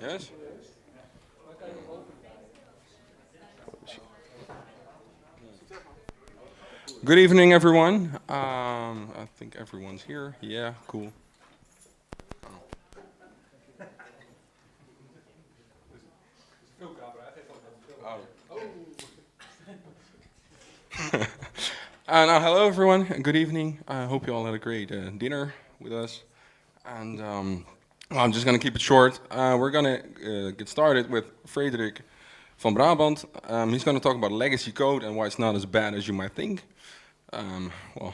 Yes? Good evening, everyone. I think everyone's here. Yeah, cool. Oh. Now, hello, everyone. Good evening. I hope you all had a great dinner with us. And well, I'm just going to keep it short. We're going to get started with Frederick Vanbrabant. He's going to talk about legacy code and why it's not as bad as you might think. Well,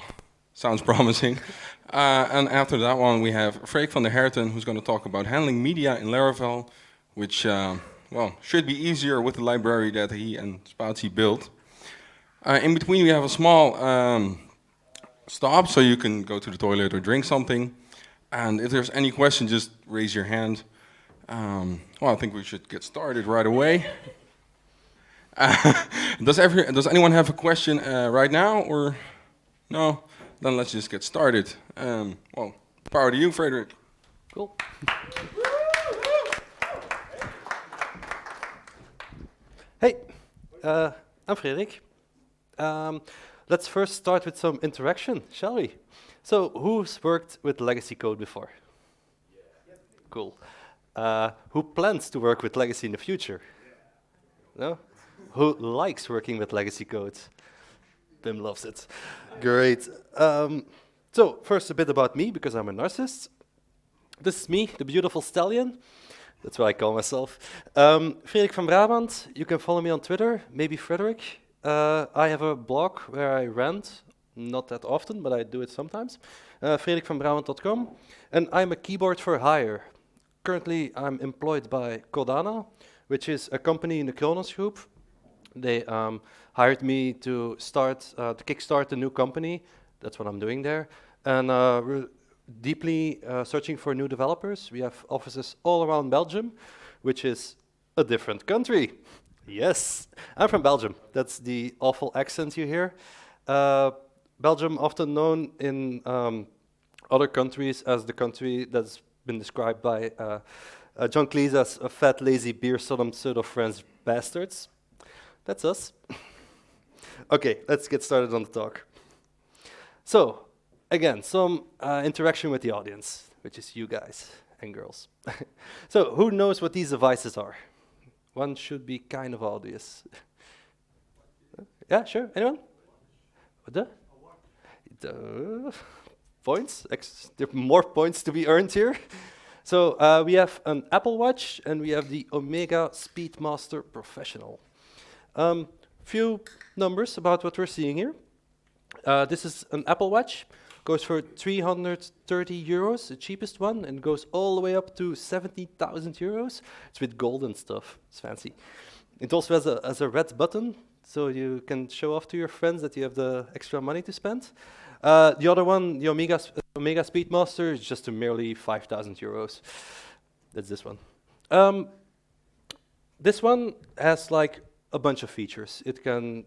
sounds promising. And after that one, we have Freek van der Herten, who's going to talk about handling media in Laravel, which, well, should be easier with the library that he and Spatie built. In between, we have a small stop, so you can go to the toilet or drink something. And if there's any question, just raise your hand. Well, I think we should get started right away. Does anyone have a question right now, or no? Then let's just get started. Well, power to you, Frederick. Cool. Hey, I'm Frederick. Let's first start with some interaction, shall we? So, who's worked with legacy code before? Cool. Who plans to work with legacy in the future? No? Who likes working with legacy code? Pim loves it. Great. So, first a bit about me, because I'm a narcissist. This is me, the beautiful stallion. That's what I call myself. Frederick Vanbrabant, you can follow me on Twitter, maybe Frederick. I have a blog where I rant, not that often, but I do it sometimes. frederickvanbrabant.com. And I'm a keyboard for hire. Currently, I'm employed by Ode aan, which is a company in the Kronos group. They hired me to kickstart a new company. That's what I'm doing there. And we're deeply searching for new developers. We have offices all around Belgium, which is a different country. Yes, I'm from Belgium. That's the awful accent you hear. Belgium, often known in other countries as the country that's been described by John Cleese as a fat, lazy, beer-sodom, pseudo-French bastards. That's us. Okay, let's get started on the talk. So, again, some interaction with the audience, which is you guys and girls. So, who knows what these devices are? One should be kind of obvious. Yeah, sure. Anyone? What the points? There are more points to be earned here. So we have an Apple Watch and we have the Omega Speedmaster Professional. Few numbers about what we're seeing here. This is an Apple Watch. Goes for 330 euros, the cheapest one, and goes all the way up to 70,000 euros. It's with gold and stuff. It's fancy. It also has a red button, so you can show off to your friends that you have the extra money to spend. The other one, the Omega Speedmaster, is just merely 5,000 euros. That's this one. This one has like a bunch of features. It can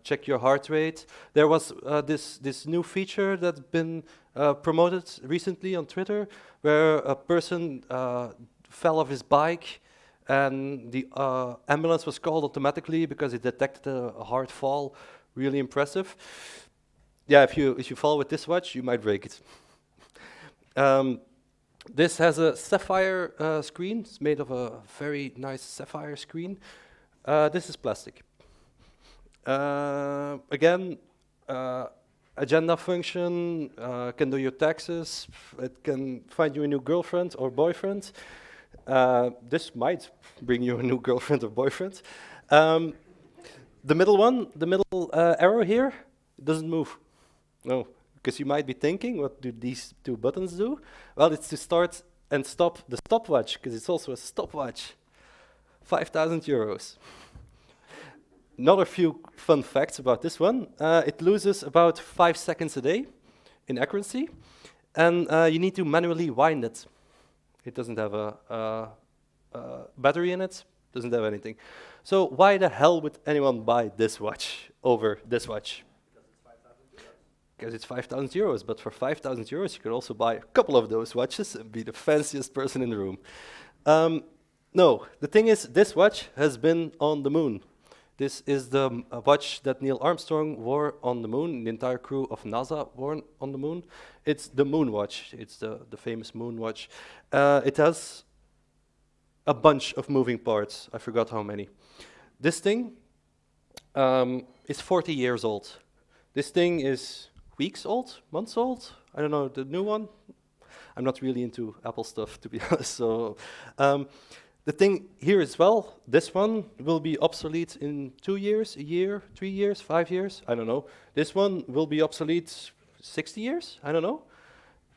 check your heart rate. There was this new feature that's been promoted recently on Twitter, where a person fell off his bike, and the ambulance was called automatically because it detected a hard fall. Really impressive. Yeah, if you fall with this watch, you might break it. This has a sapphire screen. It's made of a very nice sapphire screen. This is plastic. Again, agenda function, can do your taxes, it can find you a new girlfriend or boyfriend. This might bring you a new girlfriend or boyfriend. The middle arrow here, doesn't move. No, because you might be thinking, what do these two buttons do? Well, it's to start and stop the stopwatch, because it's also a stopwatch. 5,000 euros. Another few fun facts about this one. It loses about 5 seconds a day in accuracy, and you need to manually wind it. It doesn't have a battery in it, doesn't have anything. So why the hell would anyone buy this watch over this watch? Because it's 5,000 euros, but for 5,000 euros you could also buy a couple of those watches and be the fanciest person in the room. No, the thing is, this watch has been on the moon. This is the watch that Neil Armstrong wore on the moon. The entire crew of NASA wore on the moon. It's the moon watch. It's the famous moon watch. It has a bunch of moving parts. I forgot how many. This thing is 40 years old. This thing is weeks old, months old. I don't know, the new one. I'm not really into Apple stuff, to be honest. So the thing here as well, this one will be obsolete in 2 years, a year, 3 years, 5 years. I don't know. This one will be obsolete 60 years. I don't know.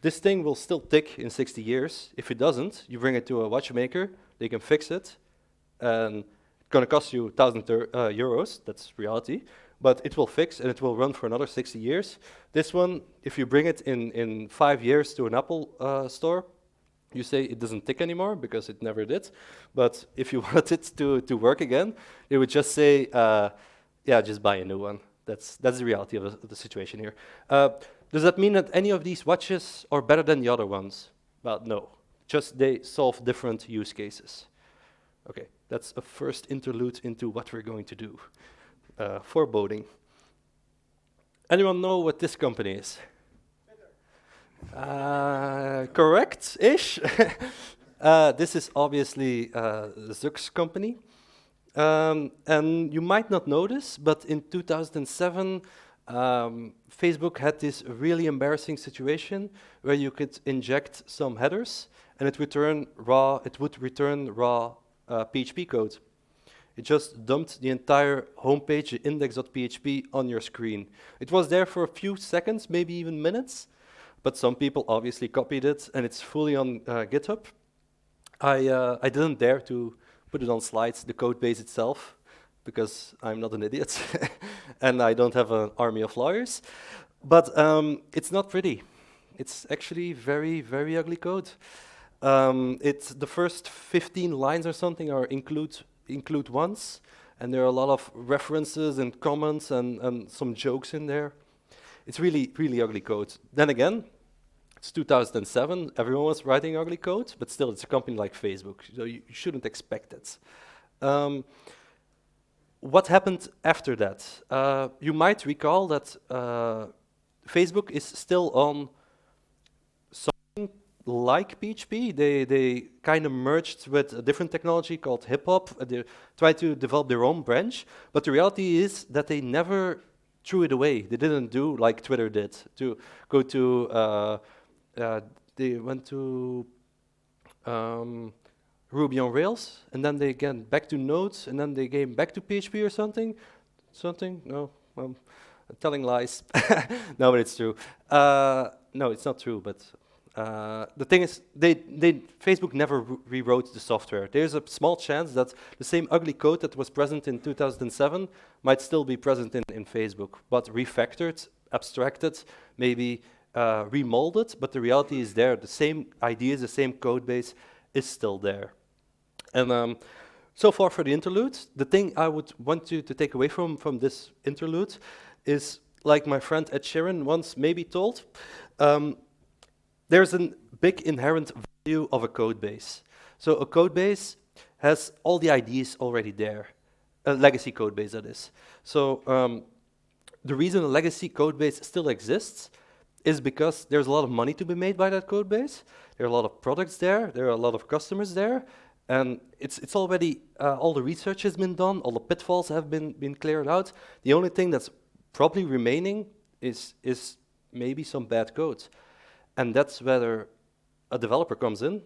This thing will still tick in 60 years. If it doesn't, you bring it to a watchmaker. They can fix it, and it's going to cost you 1,000 euros. That's reality. But it will fix, and it will run for another 60 years. This one, if you bring it in 5 years to an Apple store, you say it doesn't tick anymore because it never did. But if you want it to work again, they would just say, yeah, just buy a new one. That's the reality of the situation here. Does that mean that any of these watches are better than the other ones? Well, no. Just they solve different use cases. Okay, that's a first interlude into what we're going to do. Foreboding. Anyone know what this company is? Correct-ish. This is obviously Zuck's company. And you might not notice, but in 2007, Facebook had this really embarrassing situation where you could inject some headers and it would return raw PHP code. It just dumped the entire homepage, the index.php, on your screen. It was there for a few seconds, maybe even minutes, but some people obviously copied it, and it's fully on GitHub. I didn't dare to put it on slides, the code base itself, because I'm not an idiot, and I don't have an army of lawyers. But it's not pretty. It's actually very, very ugly code. It's the first 15 lines or something are include once, and there are a lot of references and comments and some jokes in there. It's really, really ugly code. Then again, it's 2007, everyone was writing ugly code, but still it's a company like Facebook, so you shouldn't expect it. What happened after that? You might recall that Facebook is still on something like PHP. They kind of merged with a different technology called hip-hop. They tried to develop their own branch, but the reality is that they never threw it away. They didn't do like Twitter did, to go to, they went to Ruby on Rails, and then they again back to Nodes, and then they came back to PHP or something. No, I'm telling lies. No, but it's true. No, it's not true, but the thing is, Facebook never rewrote the software. There's a small chance that the same ugly code that was present in 2007 might still be present in Facebook, but refactored, abstracted, maybe remolded, but the reality is there. The same ideas, the same code base is still there. And so far for the interlude, the thing I would want you to take away from this interlude is, like my friend Ed Sheeran once maybe told, there's a big inherent value of a code base. So a code base has all the ideas already there, a legacy code base that is. So the reason a legacy code base still exists is because there's a lot of money to be made by that code base. There are a lot of products there, there are a lot of customers there, and it's already, all the research has been done, all the pitfalls have been cleared out. The only thing that's probably remaining is maybe some bad code. And that's where a developer comes in,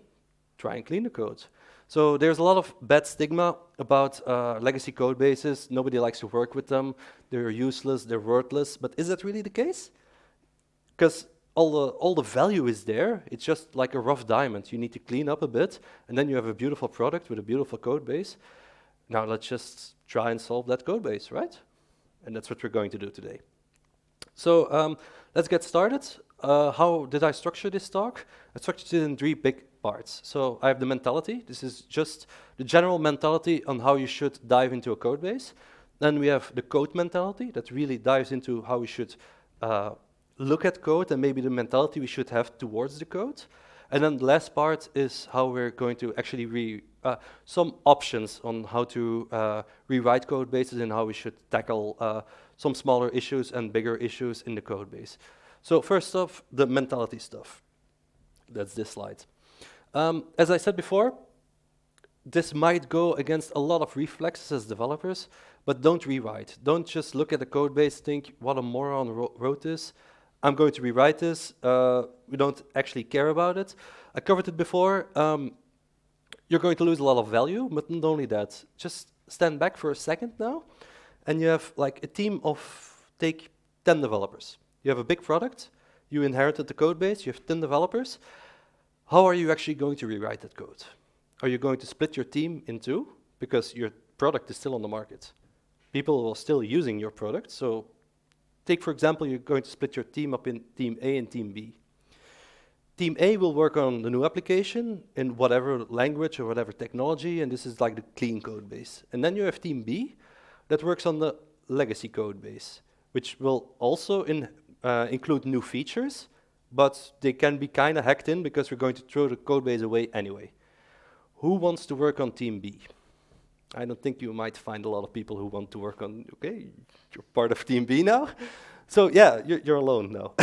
try and clean the code. So there's a lot of bad stigma about legacy code bases. Nobody likes to work with them. They're useless, they're worthless. But is that really the case? Because all the value is there. It's just like a rough diamond. You need to clean up a bit, and then you have a beautiful product with a beautiful code base. Now let's just try and solve that code base, right? And that's what we're going to do today. So let's get started. How did I structure this talk? I structured it in 3 big parts. So I have the mentality. This is just the general mentality on how you should dive into a code base. Then we have the code mentality that really dives into how we should look at code and maybe the mentality we should have towards the code. And then the last part is how we're going to actually some options on how to rewrite code bases and how we should tackle some smaller issues and bigger issues in the code base. So first off, the mentality stuff. That's this slide. As I said before, this might go against a lot of reflexes as developers, but don't rewrite. Don't just look at the code base, think, what a moron wrote this. I'm going to rewrite this. We don't actually care about it. I covered it before. You're going to lose a lot of value, but not only that. Just stand back for a second now, and you have like a team of, take 10 developers. You have a big product. You inherited the code base. You have 10 developers. How are you actually going to rewrite that code? Are you going to split your team in two? Because your product is still on the market. People are still using your product. So take, for example, you're going to split your team up in Team A and Team B. Team A will work on the new application in whatever language or whatever technology, and this is like the clean code base. And then you have Team B that works on the legacy code base, which will also include new features, but they can be kind of hacked in because we're going to throw the code base away anyway. Who wants to work on Team B? I don't think you might find a lot of people who want to work on, okay, you're part of Team B now. So yeah, you're alone now.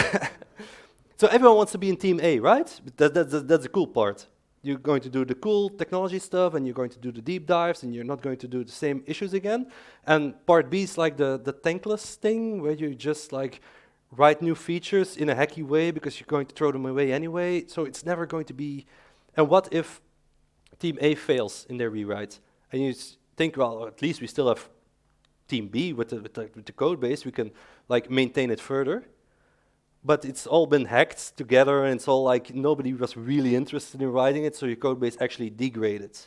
So everyone wants to be in Team A, right? That's the cool part. You're going to do the cool technology stuff, and you're going to do the deep dives, and you're not going to do the same issues again. And part B is like the thankless thing, where you just like write new features in a hacky way because you're going to throw them away anyway. So it's never going to be. And what if Team A fails in their rewrite? And you think, well, at least we still have Team B with the code base. We can like maintain it further. But it's all been hacked together, and it's all like nobody was really interested in writing it, so your code base actually degraded.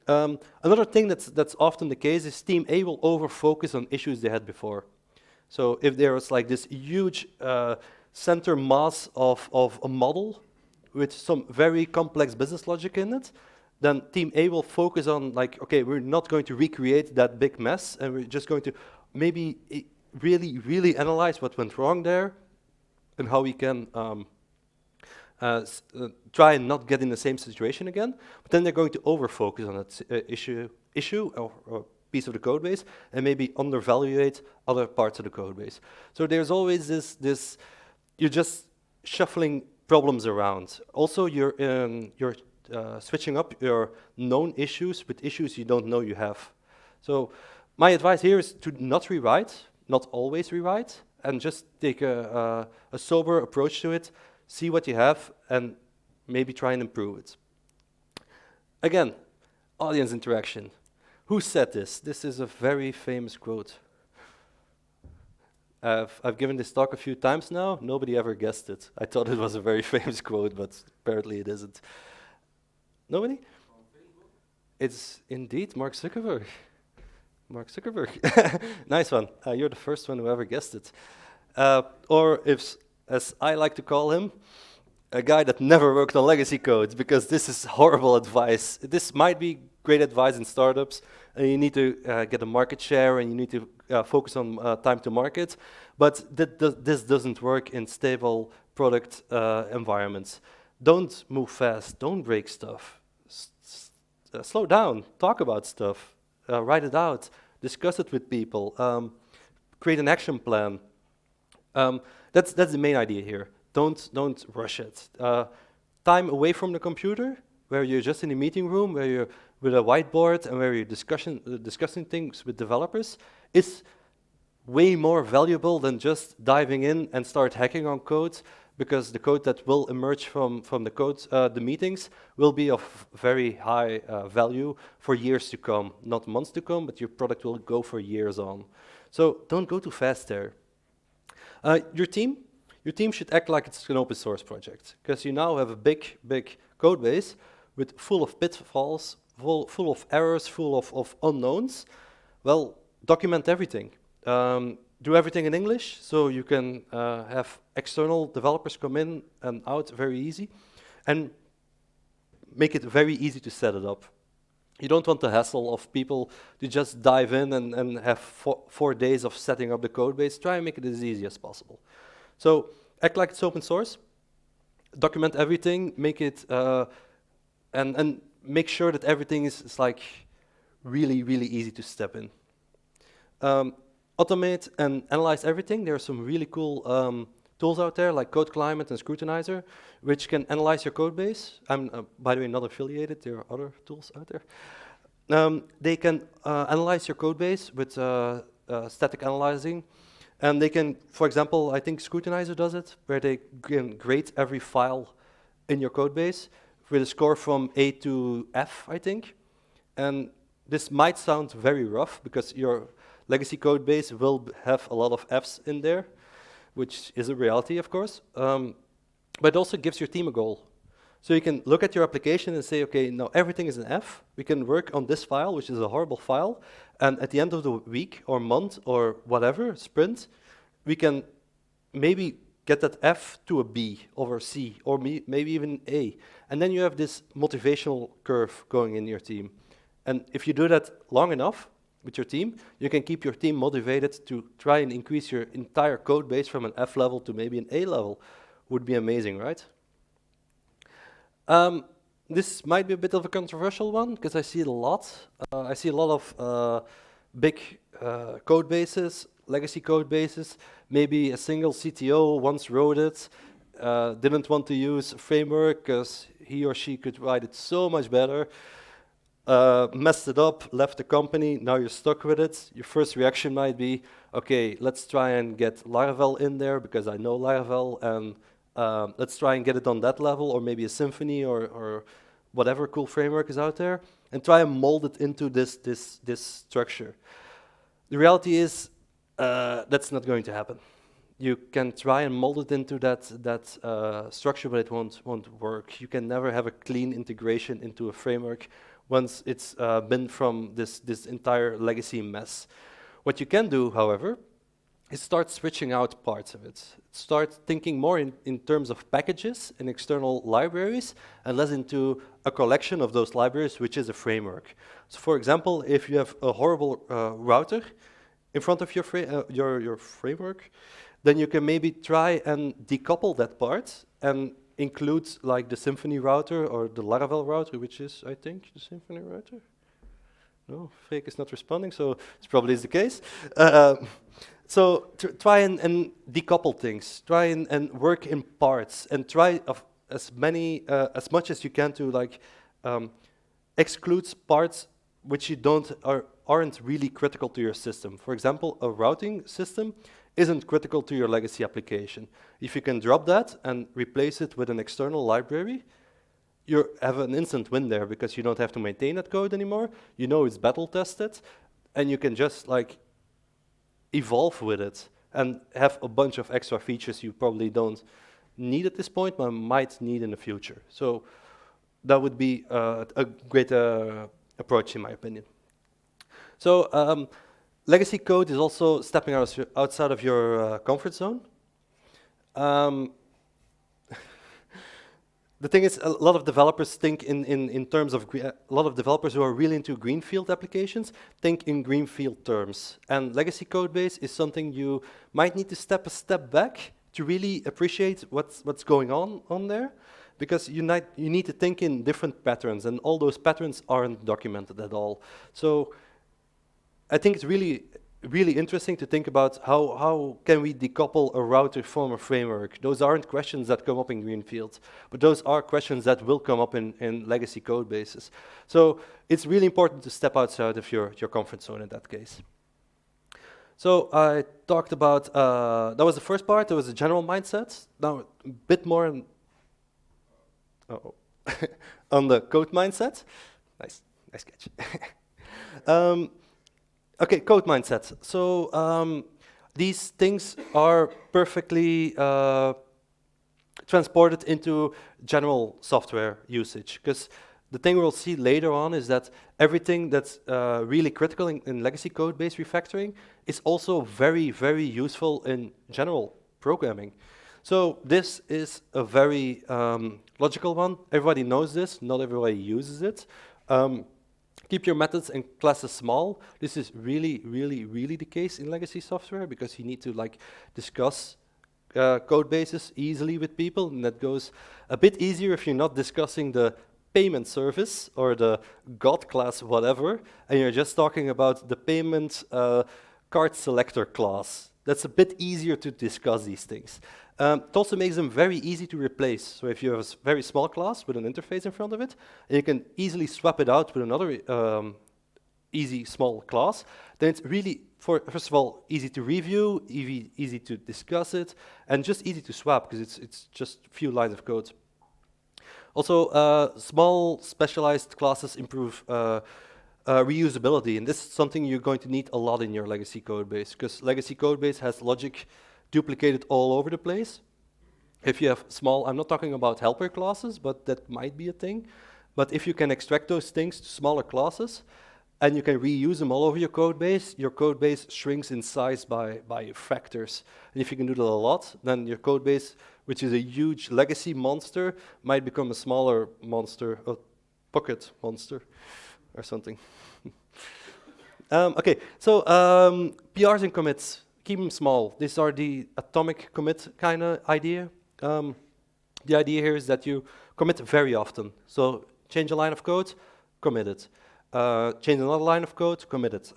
Another thing that's often the case is Team A will over-focus on issues they had before. So if there was like this huge center mass of a model with some very complex business logic in it, then Team A will focus on like, okay, we're not going to recreate that big mess, and we're just going to maybe really, really analyze what went wrong there, and how we can try and not get in the same situation again. But then they're going to over-focus on that issue or piece of the code base, and maybe undervaluate other parts of the code base. So there's always this you're just shuffling problems around. Also, you're switching up your known issues with issues you don't know you have. So my advice here is to not rewrite, not always rewrite, and just take a sober approach to it, see what you have, and maybe try and improve it. Again, audience interaction. Who said this? This is a very famous quote. I've given this talk a few times now. Nobody ever guessed it. I thought it was a very famous quote, but apparently it isn't. Nobody? It's indeed Mark Zuckerberg. Mark Zuckerberg. Nice one. You're the first one who ever guessed it. Or if, as I like to call him, a guy that never worked on legacy code, because this is horrible advice. This might be great advice in startups, and you need to get a market share, and you need to focus on time to market, but this doesn't work in stable product environments. Don't move fast, don't break stuff. Slow down, talk about stuff, write it out, discuss it with people, create an action plan. That's the main idea here. Don't rush it. Time away from the computer, where you're just in a meeting room, where you're with a whiteboard and where you're discussing things with developers, is way more valuable than just diving in and start hacking on code, because the code that will emerge from the meetings will be of very high value for years to come, not months to come, but your product will go for years on. So don't go too fast there. Your team should act like it's an open source project, because you now have a big code base with full of pitfalls, full of errors, full of unknowns. Well, document everything. Do everything in English, so you can have external developers come in and out very easy, and make it very easy to set it up. You don't want the hassle of people to just dive in and have 4 days of setting up the code base. Try and make it as easy as possible. So act like it's open source. document everything, make it, and make sure that everything is like really, really easy to step in. Automate and analyze everything. There are some really cool tools out there like Code Climate and Scrutinizer, which can analyze your code base. I'm, by the way, not affiliated. There are other tools out there. They can analyze your code base with static analyzing. And they can, for example, I think Scrutinizer does it, where they can grade every file in your code base with a score from A to F, I think. And this might sound very rough because your legacy code base will have a lot of Fs in there, which is a reality, of course. But it also gives your team a goal. So you can look at your application and say, okay, now everything is an F. We can work on this file, which is a horrible file. And at the end of the week or month or whatever, sprint, we can maybe get that F to a B or a C or maybe even A. And then you have this motivational curve going in your team. And if you do that long enough with your team, you can keep your team motivated to try and increase your entire code base from an F level to maybe an A level. Would be amazing, right? This might be a bit of a controversial one because I see it a lot. I see a lot of big code bases, legacy code bases. Maybe a single CTO once wrote it, didn't want to use a framework because he or she could write it so much better. Messed it up, left the company, now you're stuck with it. Your first reaction might be, okay, let's try and get Laravel in there because I know Laravel, and let's try and get it on that level, or maybe a Symfony or whatever cool framework is out there, and try and mold it into this structure. The reality is that's not going to happen. You can try and mold it into that structure, but it won't work. You can never have a clean integration into a framework once it's been from this entire legacy mess. What you can do, however, is start switching out parts of it. Start thinking more in terms of packages and external libraries, and less into a collection of those libraries, which is a framework. So for example, if you have a horrible router in front of your framework, then you can maybe try and decouple that part and include like the Symfony router or the Laravel router, which is, I think, the Symfony router. No, Freek is not responding, so it probably is the case. So try and decouple things. Try and work in parts, and try as much as you can to like exclude parts which you aren't really critical to your system. For example, a routing system isn't critical to your legacy application. If you can drop that and replace it with an external library, you have an instant win there because you don't have to maintain that code anymore. You know it's battle tested, and you can just like evolve with it and have a bunch of extra features you probably don't need at this point, but might need in the future. So that would be a great approach, in my opinion. So legacy code is also stepping outside of your comfort zone. The thing is, a lot of developers think in terms of, a lot of developers who are really into greenfield applications think in greenfield terms. And legacy code base is something you might need to step a step back to really appreciate what's going on there. Because you need to think in different patterns, and all those patterns aren't documented at all. So I think it's really interesting to think about how can we decouple a router from a framework. Those aren't questions that come up in greenfield, but those are questions that will come up in legacy code bases. So it's really important to step outside of your comfort zone in that case. So I talked about, that was the first part, there was a general mindset. Now a bit more on the code mindset. Nice catch. Okay, code mindset. So these things are perfectly transported into general software usage, because the thing we'll see later on is that everything that's really critical in legacy code-based refactoring is also very, very useful in general programming. So this is a very logical one. Everybody knows this, not everybody uses it. Keep your methods and classes small. This is really, really, really the case in legacy software, because you need to like discuss code bases easily with people, and that goes a bit easier if you're not discussing the payment service or the God class whatever, and you're just talking about the payment card selector class. That's a bit easier to discuss these things. It also makes them very easy to replace. So if you have a very small class with an interface in front of it, and you can easily swap it out with another easy small class, then it's really, first of all, easy to review, easy to discuss it, and just easy to swap because it's just a few lines of code. Also, small specialized classes improve reusability, and this is something you're going to need a lot in your legacy code base, because legacy code base has logic duplicated all over the place. If you have small, I'm not talking about helper classes, but that might be a thing, but if you can extract those things to smaller classes, and you can reuse them all over your code base shrinks in size by factors. And if you can do that a lot, then your code base, which is a huge legacy monster, might become a smaller monster, a pocket monster, or something. Okay, so PRs and commits, keep them small. These are the atomic commit kind of idea. The idea here is that you commit very often. So change a line of code, commit it. Change another line of code, commit it.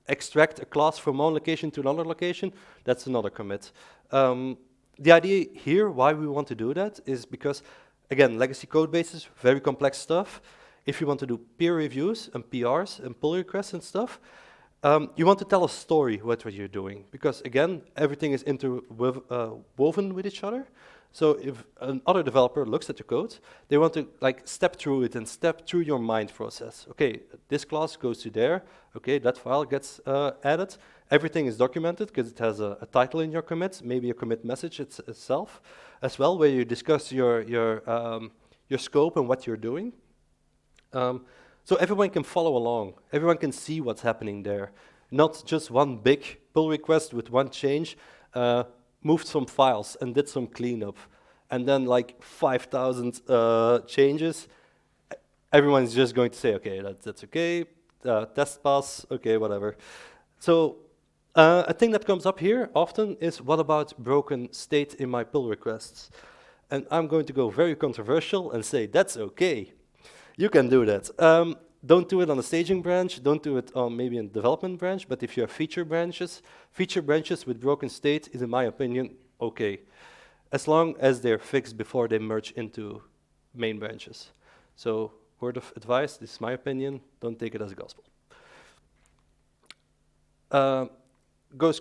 Extract a class from one location to another location, that's another commit. The idea here, why we want to do that, is because, again, legacy code bases, very complex stuff. If you want to do peer reviews and PRs and pull requests and stuff, you want to tell a story what you're doing. Because, again, everything is interwoven with each other. So if another developer looks at the code, they want to step through it and step through your mind process. Okay, this class goes to there. Okay, that file gets added. Everything is documented because it has a title in your commit, maybe a commit message itself as well, where you discuss your scope and what you're doing. So everyone can follow along. Everyone can see what's happening there. Not just one big pull request with one change. Moved some files and did some cleanup, and then 5,000 changes, everyone's just going to say, okay, that's okay, test pass, okay, whatever. So a thing that comes up here often is, what about broken state in my pull requests? And I'm going to go very controversial and say, that's okay. You can do that. Don't do it on the staging branch, don't do it on maybe a development branch, but if you have feature branches with broken state is, in my opinion, okay. As long as they're fixed before they merge into main branches. So, word of advice, this is my opinion, don't take it as a gospel. Goes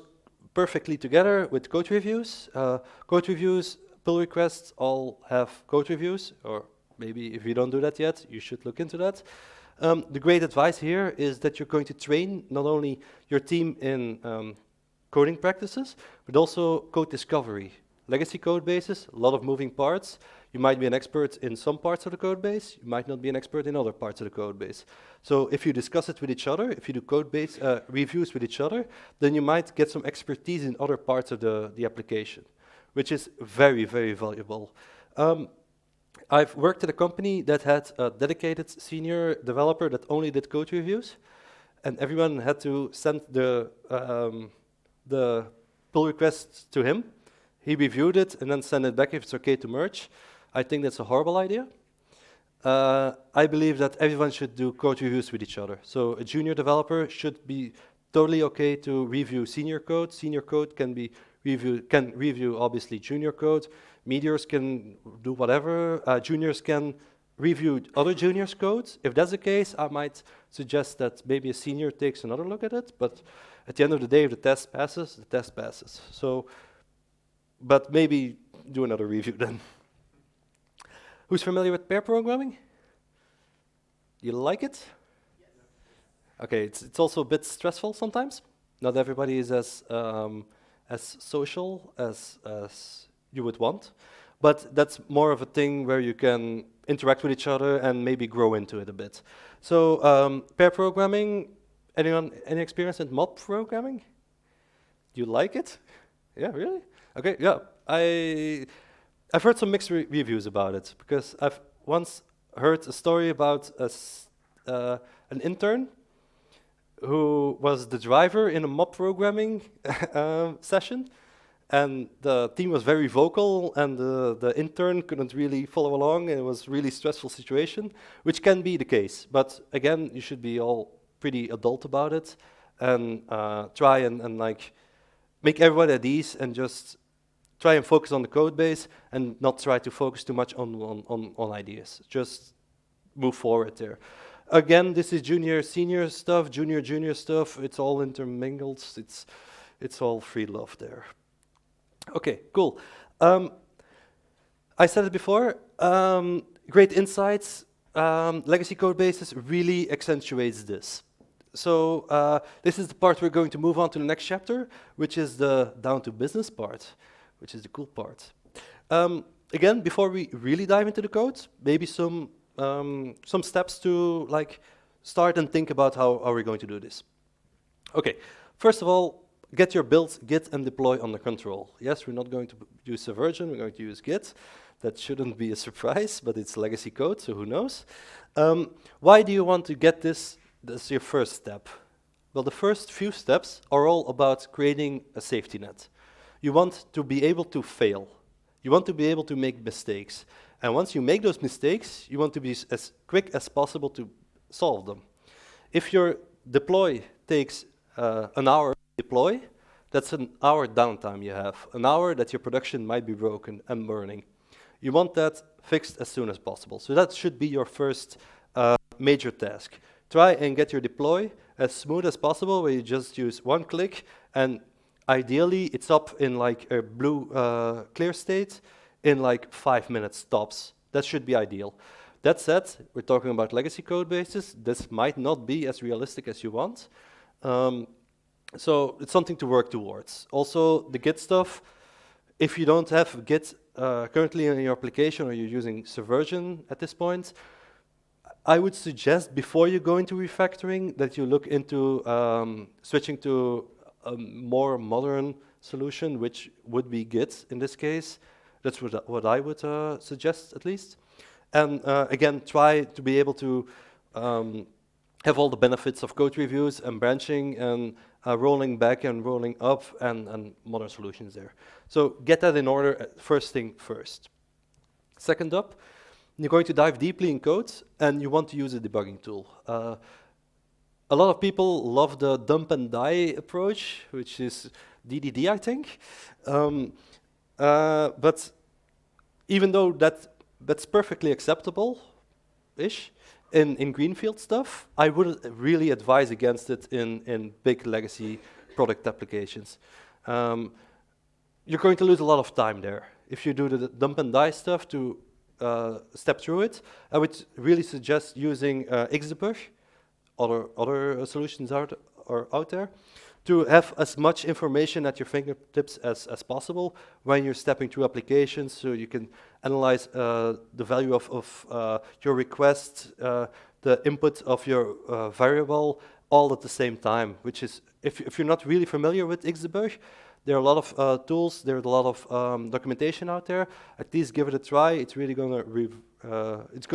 perfectly together with code reviews. Code reviews, pull requests all have code reviews, or maybe if you don't do that yet, you should look into that. The great advice here is that you're going to train not only your team in coding practices, but also code discovery. Legacy code bases, a lot of moving parts. You might be an expert in some parts of the code base, you might not be an expert in other parts of the code base. So if you discuss it with each other, if you do code base reviews with each other, then you might get some expertise in other parts of the application, which is very, very valuable. I've worked at a company that had a dedicated senior developer that only did code reviews, and everyone had to send the pull requests to him. He reviewed it and then sent it back if it's okay to merge. I think that's a horrible idea. I believe that everyone should do code reviews with each other. So a junior developer should be totally okay to review senior code. Senior code can review obviously junior code. Meteors can do whatever. Juniors can review other juniors' code. If that's the case, I might suggest that maybe a senior takes another look at it. But at the end of the day, if the test passes, the test passes. So, but maybe do another review then. Who's familiar with pair programming? You like it? Yes. Okay, it's also a bit stressful sometimes. Not everybody is as social as you would want, but that's more of a thing where you can interact with each other and maybe grow into it a bit. So pair programming, anyone, any experience in mob programming? Do you like it? Yeah, really? Okay, yeah. I've heard some mixed reviews about it, because I've once heard a story about an intern who was the driver in a mob programming session, and the team was very vocal, and the intern couldn't really follow along, and it was a really stressful situation, which can be the case. But again, you should be all pretty adult about it, and try and like make everybody at ease, and just try and focus on the code base, and not try to focus too much on ideas. Just move forward there. Again, this is junior senior stuff, junior stuff. It's all intermingled. It's all free love there. Okay, cool. I said it before. Great insights. Legacy code bases really accentuates this. So this is the part we're going to move on to the next chapter, which is the down to business part, which is the cool part. Again, before we really dive into the code, maybe some steps to like start and think about how are we going to do this. Okay, first of all, get your build, git, and deploy under control. Yes, we're not going to use a version, we're going to use git. That shouldn't be a surprise, but it's legacy code, so who knows? Why do you want to get this? That's your first step. Well, the first few steps are all about creating a safety net. You want to be able to fail. You want to be able to make mistakes. And once you make those mistakes, you want to be as quick as possible to solve them. If your deploy takes an hour to deploy, that's an hour downtime you have, an hour that your production might be broken and burning. You want that fixed as soon as possible. So that should be your first major task. Try and get your deploy as smooth as possible, where you just use one click, and ideally it's up in like a blue clear state in like 5 minutes tops. That should be ideal. That said, we're talking about legacy code bases. This might not be as realistic as you want. So it's something to work towards. Also, the Git stuff, if you don't have Git currently in your application, or you're using Subversion at this point, I would suggest before you go into refactoring that you look into switching to a more modern solution, which would be Git in this case. That's what I would suggest, at least. And again, try to be able to have all the benefits of code reviews and branching and rolling back and rolling up and modern solutions there. So get that in order, first thing first. Second up, you're going to dive deeply in code, and you want to use a debugging tool. A lot of people love the dump and die approach, which is DDD, I think. But even though that's perfectly acceptable-ish in greenfield stuff, I would really advise against it in big legacy product applications. You're going to lose a lot of time there. If you do the dump and die stuff to step through it, I would really suggest using Xdebug. Other solutions are out there, to have as much information at your fingertips as possible when you're stepping through applications, so you can analyze the value of your request, the input of your variable, all at the same time, which is, if you're not really familiar with Xdebug, there are a lot of tools, there's a lot of documentation out there. At least give it a try. It's really going to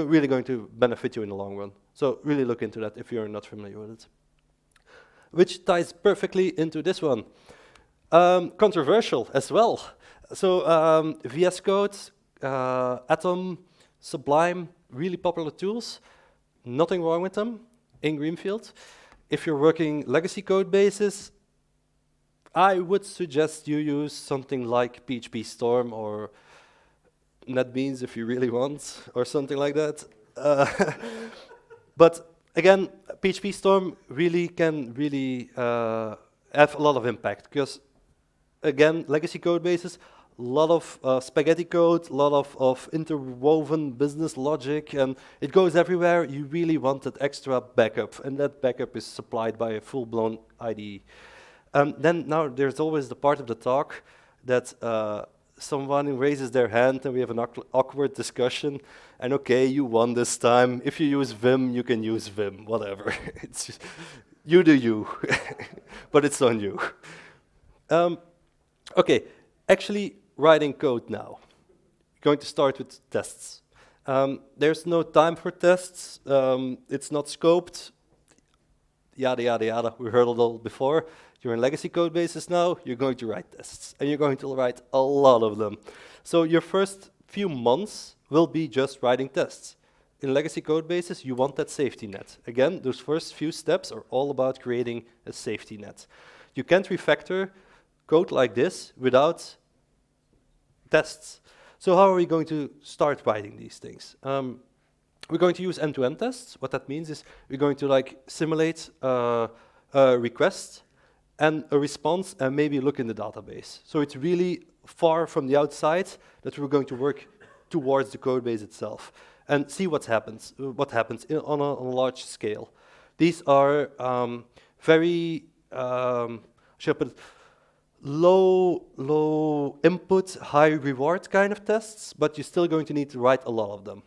really going to benefit you in the long run. So really look into that if you're not familiar with it. Which ties perfectly into this one. Controversial as well. So VS Code, Atom, Sublime, really popular tools. Nothing wrong with them in Greenfield. If you're working legacy code bases, I would suggest you use something like PHP Storm or NetBeans if you really want, or something like that. But again, PHP Storm really can have a lot of impact, because again, legacy code bases, a lot of spaghetti code, a lot of interwoven business logic, and it goes everywhere. You really want that extra backup, and that backup is supplied by a full-blown IDE. Then now there's always the part of the talk that someone raises their hand and we have an awkward discussion, and okay, you won this time. If you use Vim, you can use Vim, whatever. It's just, you do you, but it's on you. Okay, actually writing code now. Going to start with tests. There's no time for tests. It's not scoped. Yada, yada, yada. We heard it all before. You're in legacy code bases now, you're going to write tests, and you're going to write a lot of them. So your first few months will be just writing tests. In legacy code bases, you want that safety net. Again, those first few steps are all about creating a safety net. You can't refactor code like this without tests. So how are we going to start writing these things? We're going to use end-to-end tests. What that means is we're going to simulate a request and a response and maybe look in the database. So it's really far from the outside that we're going to work towards the code base itself and see what happens on a large scale. These are very, should I put it, low input, high reward kind of tests, but you're still going to need to write a lot of them.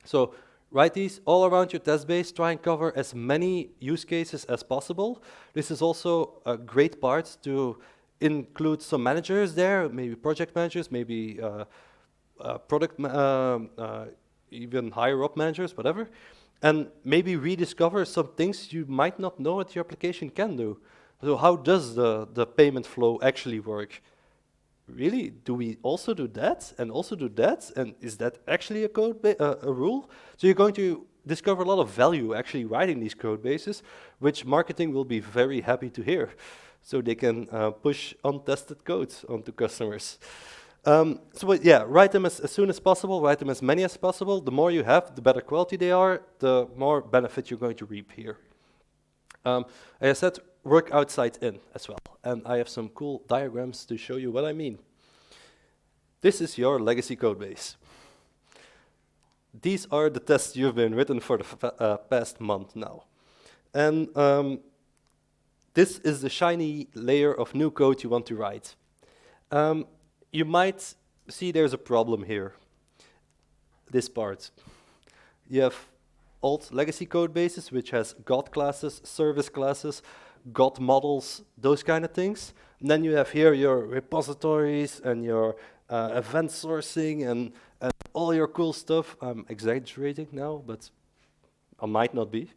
So write these all around your test base, try and cover as many use cases as possible. This is also a great part to include some managers there, maybe project managers, maybe even higher up managers, whatever, and maybe rediscover some things you might not know what your application can do. So how does the payment flow actually work? Really, do we also do that and also do that? And is that actually a rule? So you're going to discover a lot of value actually writing these code bases, which marketing will be very happy to hear. So they can push untested codes onto customers. Write them as soon as possible, write them as many as possible. The more you have, the better quality they are, the more benefit you're going to reap here. As I said, work outside in as well. And I have some cool diagrams to show you what I mean. This is your legacy code base. These are the tests you've been written for the past month now. And this is the shiny layer of new code you want to write. You might see there's a problem here. This part. You have old legacy code bases, which has God classes, service classes, God models, those kind of things. And then you have here your repositories and your event sourcing and all your cool stuff. I'm exaggerating now, but I might not be.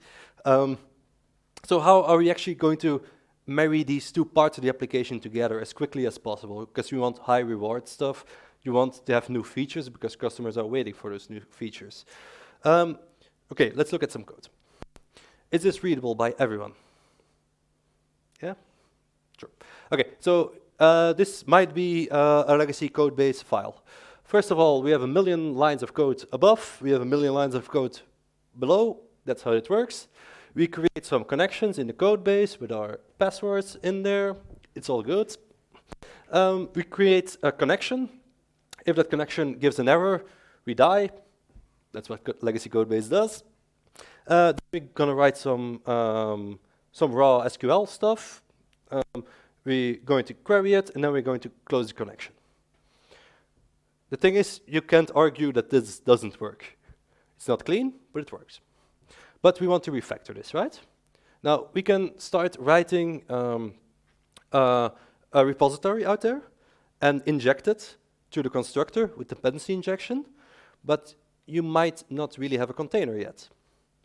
So how are we actually going to marry these two parts of the application together as quickly as possible? Because you want high reward stuff. You want to have new features because customers are waiting for those new features. Okay, let's look at some code. Is this readable by everyone? Yeah? Sure. Okay, so this might be a legacy code base file. First of all, we have 1 million lines of code above. We have 1 million lines of code below. That's how it works. We create some connections in the code base with our passwords in there. It's all good. We create a connection. If that connection gives an error, we die. That's what legacy code base does. Then we're gonna write some raw SQL stuff. We're going to query it, and then we're going to close the connection. The thing is, you can't argue that this doesn't work. It's not clean, but it works. But we want to refactor this, right? Now, we can start writing a repository out there and inject it to the constructor with dependency injection, but you might not really have a container yet.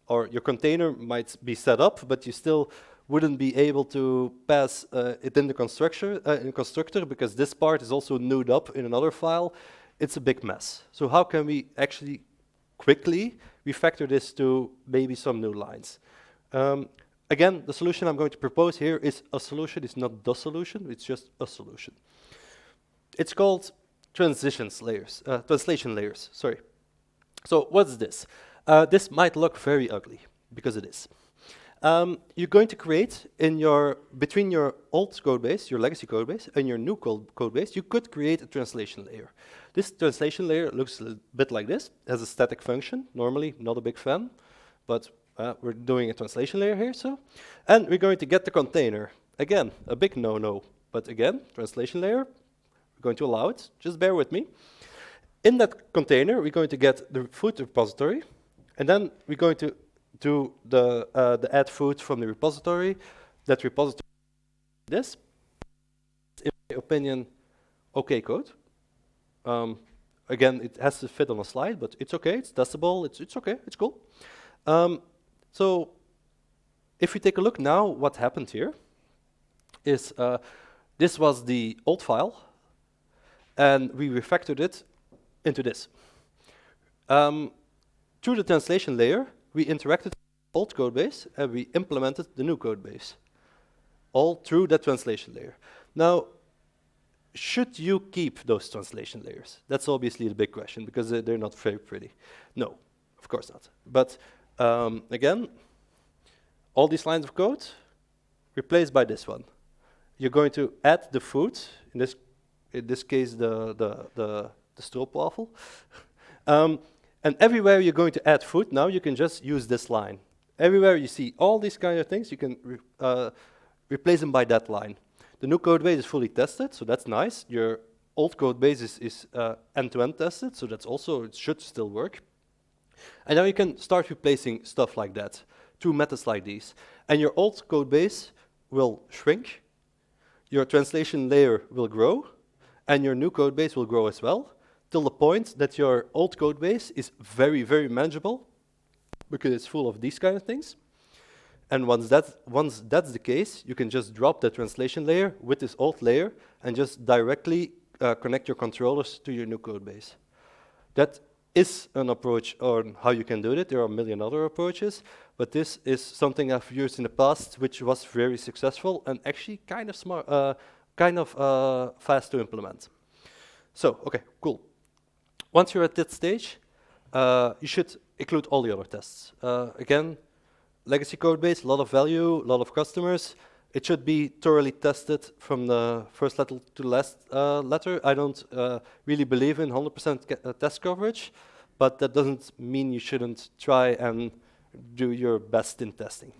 Or your container might be set up, but you still wouldn't be able to pass it in the constructor because this part is also newed up in another file. It's a big mess. So how can we actually quickly refactor this to maybe some new lines? Again, the solution I'm going to propose here is a solution. It's not the solution. It's just a solution. It's called translation layers. Sorry. So what's this? This might look very ugly because it is. You're going to create between your old code base, your legacy code base, and your new code base, you could create a translation layer. This translation layer looks a bit like this. It has a static function. Normally, not a big fan, but we're doing a translation layer here. And we're going to get the container. Again, a big no-no, but again, translation layer. We're going to allow it. Just bear with me. In that container, we're going to get the food repository, and then we're going to do the add food from the repository. That repository this, in my opinion, okay code. Again, it has to fit on a slide, but it's okay. It's testable. It's okay. It's cool. So if we take a look now, what happened here? is this was the old file, and we refactored it into this. Through the translation layer, we interacted with the old code base, and we implemented the new code base, all through that translation layer. Now, should you keep those translation layers? That's obviously the big question, because they're not very pretty. No, of course not. But again, all these lines of code replaced by this one. You're going to add the food, in this case, the stroopwafel. And everywhere you're going to add food, now you can just use this line. Everywhere you see all these kind of things, you can replace them by that line. The new code base is fully tested, so that's nice. Your old code base is end-to-end tested, so that's also, it should still work. And now you can start replacing stuff like that through methods like these. And your old code base will shrink, your translation layer will grow, and your new code base will grow as well, till the point that your old code base is very, very manageable, because it's full of these kind of things. And once that's the case, you can just drop the translation layer with this old layer and just directly connect your controllers to your new code base. That is an approach on how you can do it. There are a million other approaches, but this is something I've used in the past, which was very successful and actually kind of smart, fast to implement. So, okay, cool. Once you're at that stage, you should include all the other tests. Again, legacy code base, a lot of value, a lot of customers. It should be thoroughly tested from the first letter to the last letter. I don't really believe in 100% test coverage, but that doesn't mean you shouldn't try and do your best in testing.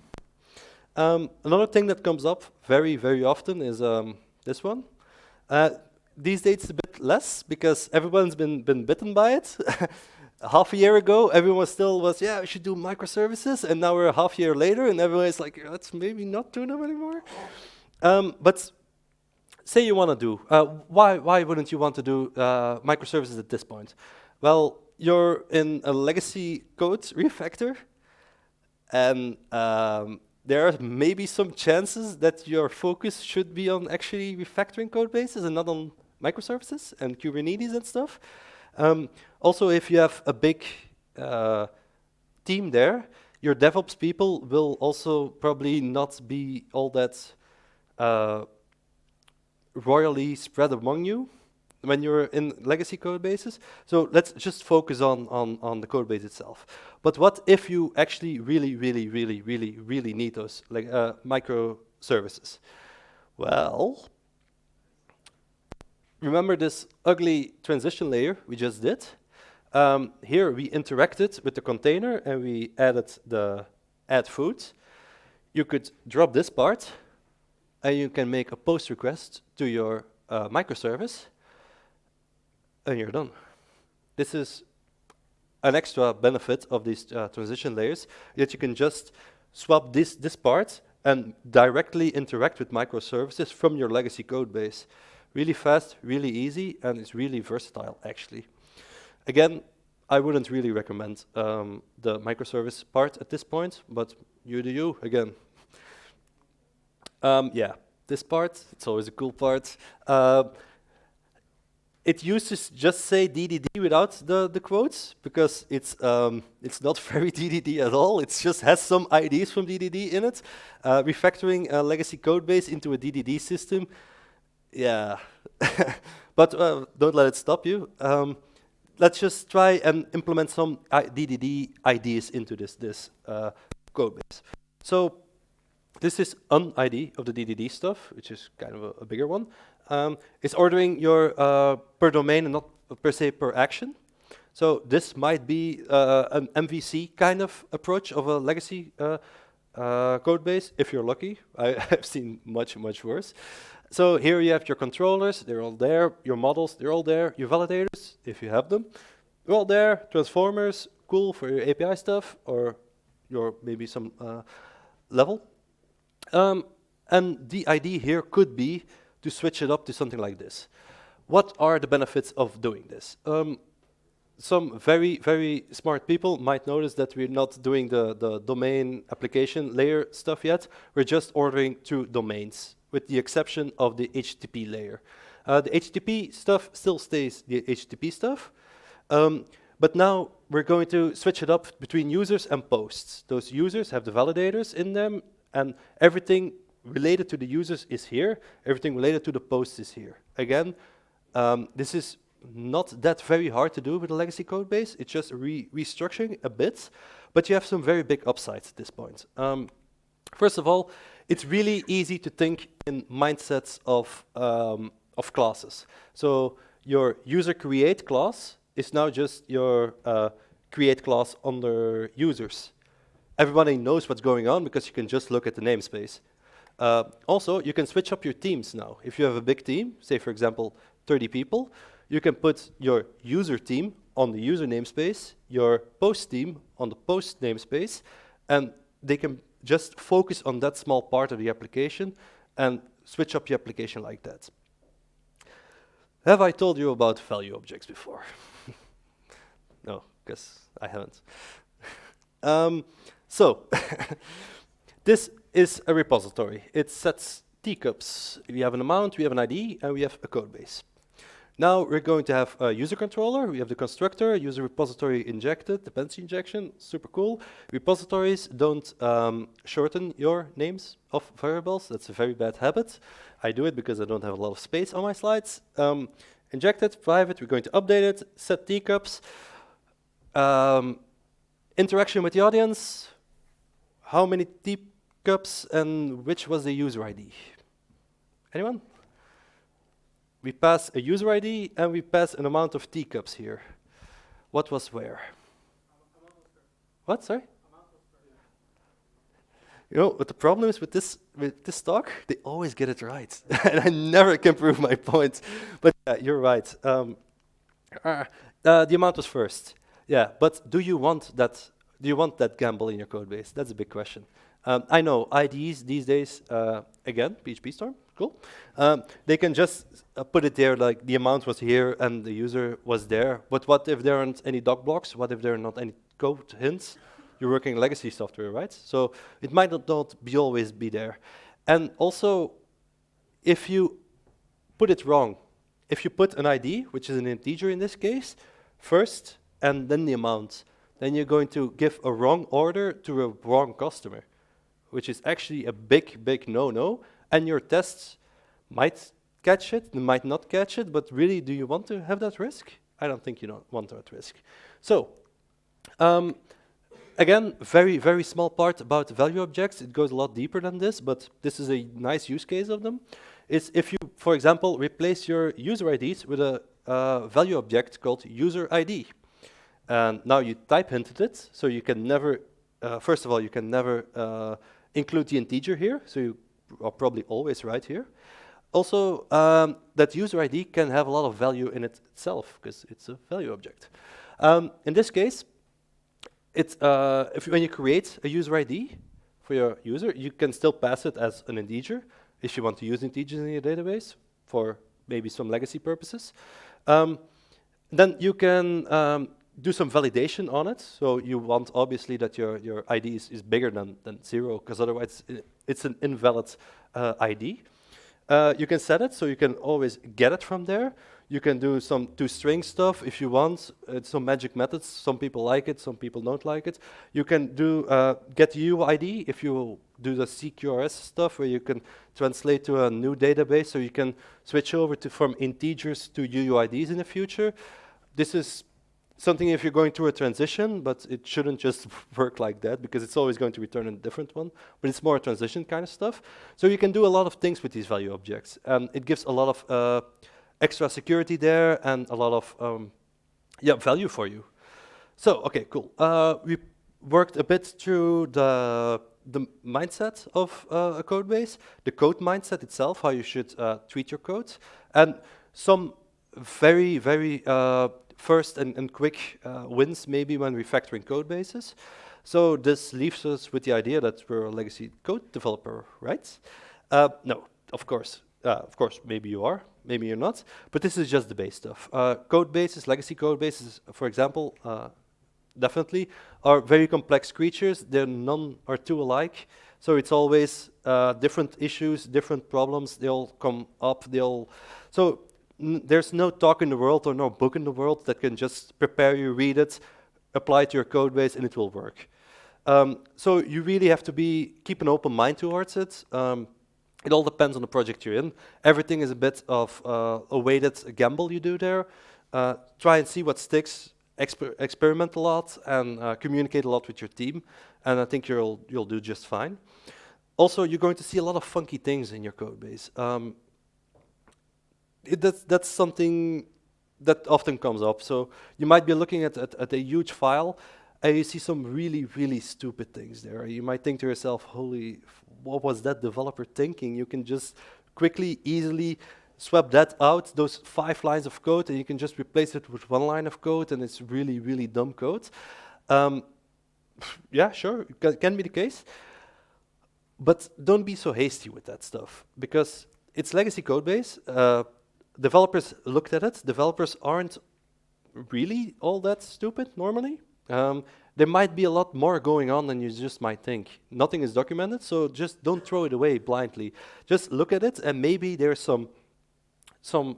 Another thing that comes up very, very often is this one. These days it's a bit less because everyone's been bitten by it. Half a year ago, everyone still was, yeah, we should do microservices, and now we're a half year later, and everyone is like, let's maybe not do them anymore. But say you want to do, why wouldn't you want to do microservices at this point? Well, you're in a legacy code refactor, and there are maybe some chances that your focus should be on actually refactoring code bases and not on microservices and Kubernetes and stuff. Also, if you have a big team there, your DevOps people will also probably not be all that royally spread among you when you're in legacy code bases. So let's just focus on the code base itself. But what if you actually really need those like microservices? Well, remember this ugly transition layer we just did? Here we interacted with the container and we added the add food. You could drop this part and you can make a post request to your microservice and you're done. This is an extra benefit of these transition layers, that you can just swap this part and directly interact with microservices from your legacy code base. Really fast, really easy, and it's really versatile, actually. Again, I wouldn't really recommend the microservice part at this point, but you do you, again. Yeah, this part, it's always a cool part. It used to just say DDD without the quotes, because it's not very DDD at all. It just has some IDs from DDD in it. Refactoring a legacy code base into a DDD system, yeah. But don't let it stop you. Let's just try and implement some DDD IDs into this code base. So this is an ID of the DDD stuff, which is kind of a bigger one. It's ordering your per domain and not per se per action. So this might be an MVC kind of approach of a legacy code base, if you're lucky. I've seen much worse. So here you have your controllers, they're all there. Your models, they're all there. Your validators, if you have them, they're all there. Transformers, cool for your API stuff, or your maybe some level. And the idea here could be to switch it up to something like this. What are the benefits of doing this? Some very smart people might notice that we're not doing the domain application layer stuff yet. We're just ordering through domains with the exception of the HTTP layer. The HTTP stuff still stays the HTTP stuff, but now we're going to switch it up between users and posts. Those users have the validators in them, and everything related to the users is here. Everything related to the posts is here. Again, this is not that very hard to do with a legacy code base. It's just restructuring a bit, but you have some very big upsides at this point. First of all, it's really easy to think in mindsets of classes. So your user create class is now just your create class under users. Everybody knows what's going on because you can just look at the namespace. Also, you can switch up your teams now. If you have a big team, say for example 30 people, you can put your user team on the user namespace, your post team on the post namespace, and they can just focus on that small part of the application and switch up the application like that. Have I told you about value objects before? No, because I haven't. So, this is a repository. It sets teacups. We have an amount, we have an ID, and we have a code base. Now we're going to have a user controller. We have the constructor, user repository injected, dependency injection, super cool. Repositories don't shorten your names of variables. That's a very bad habit. I do it because I don't have a lot of space on my slides. Injected, private, we're going to update it, set teacups. Interaction with the audience. How many teacups and which was the user ID? Anyone? We pass a user ID and we pass an amount of teacups here. What was where? What, sorry? You know, what the problem is with this talk, they always get it right. And I never can prove my point. But you're right. The amount was first. Yeah, but do you want that gamble in your code base? That's a big question. I know IDs these days, again, PHP Storm, cool. They can just put it there like the amount was here and the user was there. But what if there aren't any doc blocks? What if there are not any code hints? You're working legacy software, right? So it might not be always be there. And also, if you put it wrong, if you put an ID, which is an integer in this case, first and then the amount, then you're going to give a wrong order to a wrong customer, which is actually a big, big no-no. And your tests might catch it, they might not catch it, but really, do you want to have that risk? I don't think you don't want that risk. So, again, very, very small part about value objects. It goes a lot deeper than this, but this is a nice use case of them. Is if you, for example, replace your user IDs with a value object called user ID. And now you type hinted it, so you can never, first of all, you can never include the integer here, so you are probably always right here. Also, that user ID can have a lot of value in it itself, because it's a value object. In this case, it's, when you create a user ID for your user, you can still pass it as an integer if you want to use integers in your database for maybe some legacy purposes. Then you can do some validation on it. So you want obviously that your ID is bigger than 0, because otherwise it's an invalid ID. You can set it so you can always get it from there. You can do some toString stuff if you want. Some magic methods. Some people like it, some people don't like it. You can do get UID if you do the CQRS stuff where you can translate to a new database, so you can switch over from integers to UUIDs in the future. This is something if you're going through a transition, but it shouldn't just work like that because it's always going to return a different one, but it's more a transition kind of stuff. So you can do a lot of things with these value objects, and it gives a lot of extra security there and a lot of value for you. So, okay, cool. We worked a bit through the mindset of a code base, the code mindset itself, how you should treat your code, and some very, very first and quick wins maybe when refactoring code bases. So this leaves us with the idea that we're a legacy code developer, right? No, of course, maybe you are, maybe you're not, but this is just the base stuff. Code bases, legacy code bases, for example, definitely are very complex creatures. None are two alike. So it's always different issues, different problems, they'll come up, so there's no talk in the world or no book in the world that can just prepare you, read it, apply it to your code base, and it will work. So you really have to keep an open mind towards it. It all depends on the project you're in. Everything is a bit of a weighted gamble you do there. Try and see what sticks, experiment a lot, and communicate a lot with your team, and I think you'll do just fine. Also, you're going to see a lot of funky things in your code base. That's something that often comes up. So you might be looking at a huge file, and you see some really, really stupid things there. You might think to yourself, holy, what was that developer thinking? You can just quickly, easily swap that out, those 5 lines of code, and you can just replace it with 1 line of code, and it's really, really dumb code. Yeah, sure, it can be the case. But don't be so hasty with that stuff, because it's legacy code base. Developers looked at it. Developers aren't really all that stupid normally. There might be a lot more going on than you just might think. Nothing is documented, so just don't throw it away blindly. Just look at it, and maybe there's some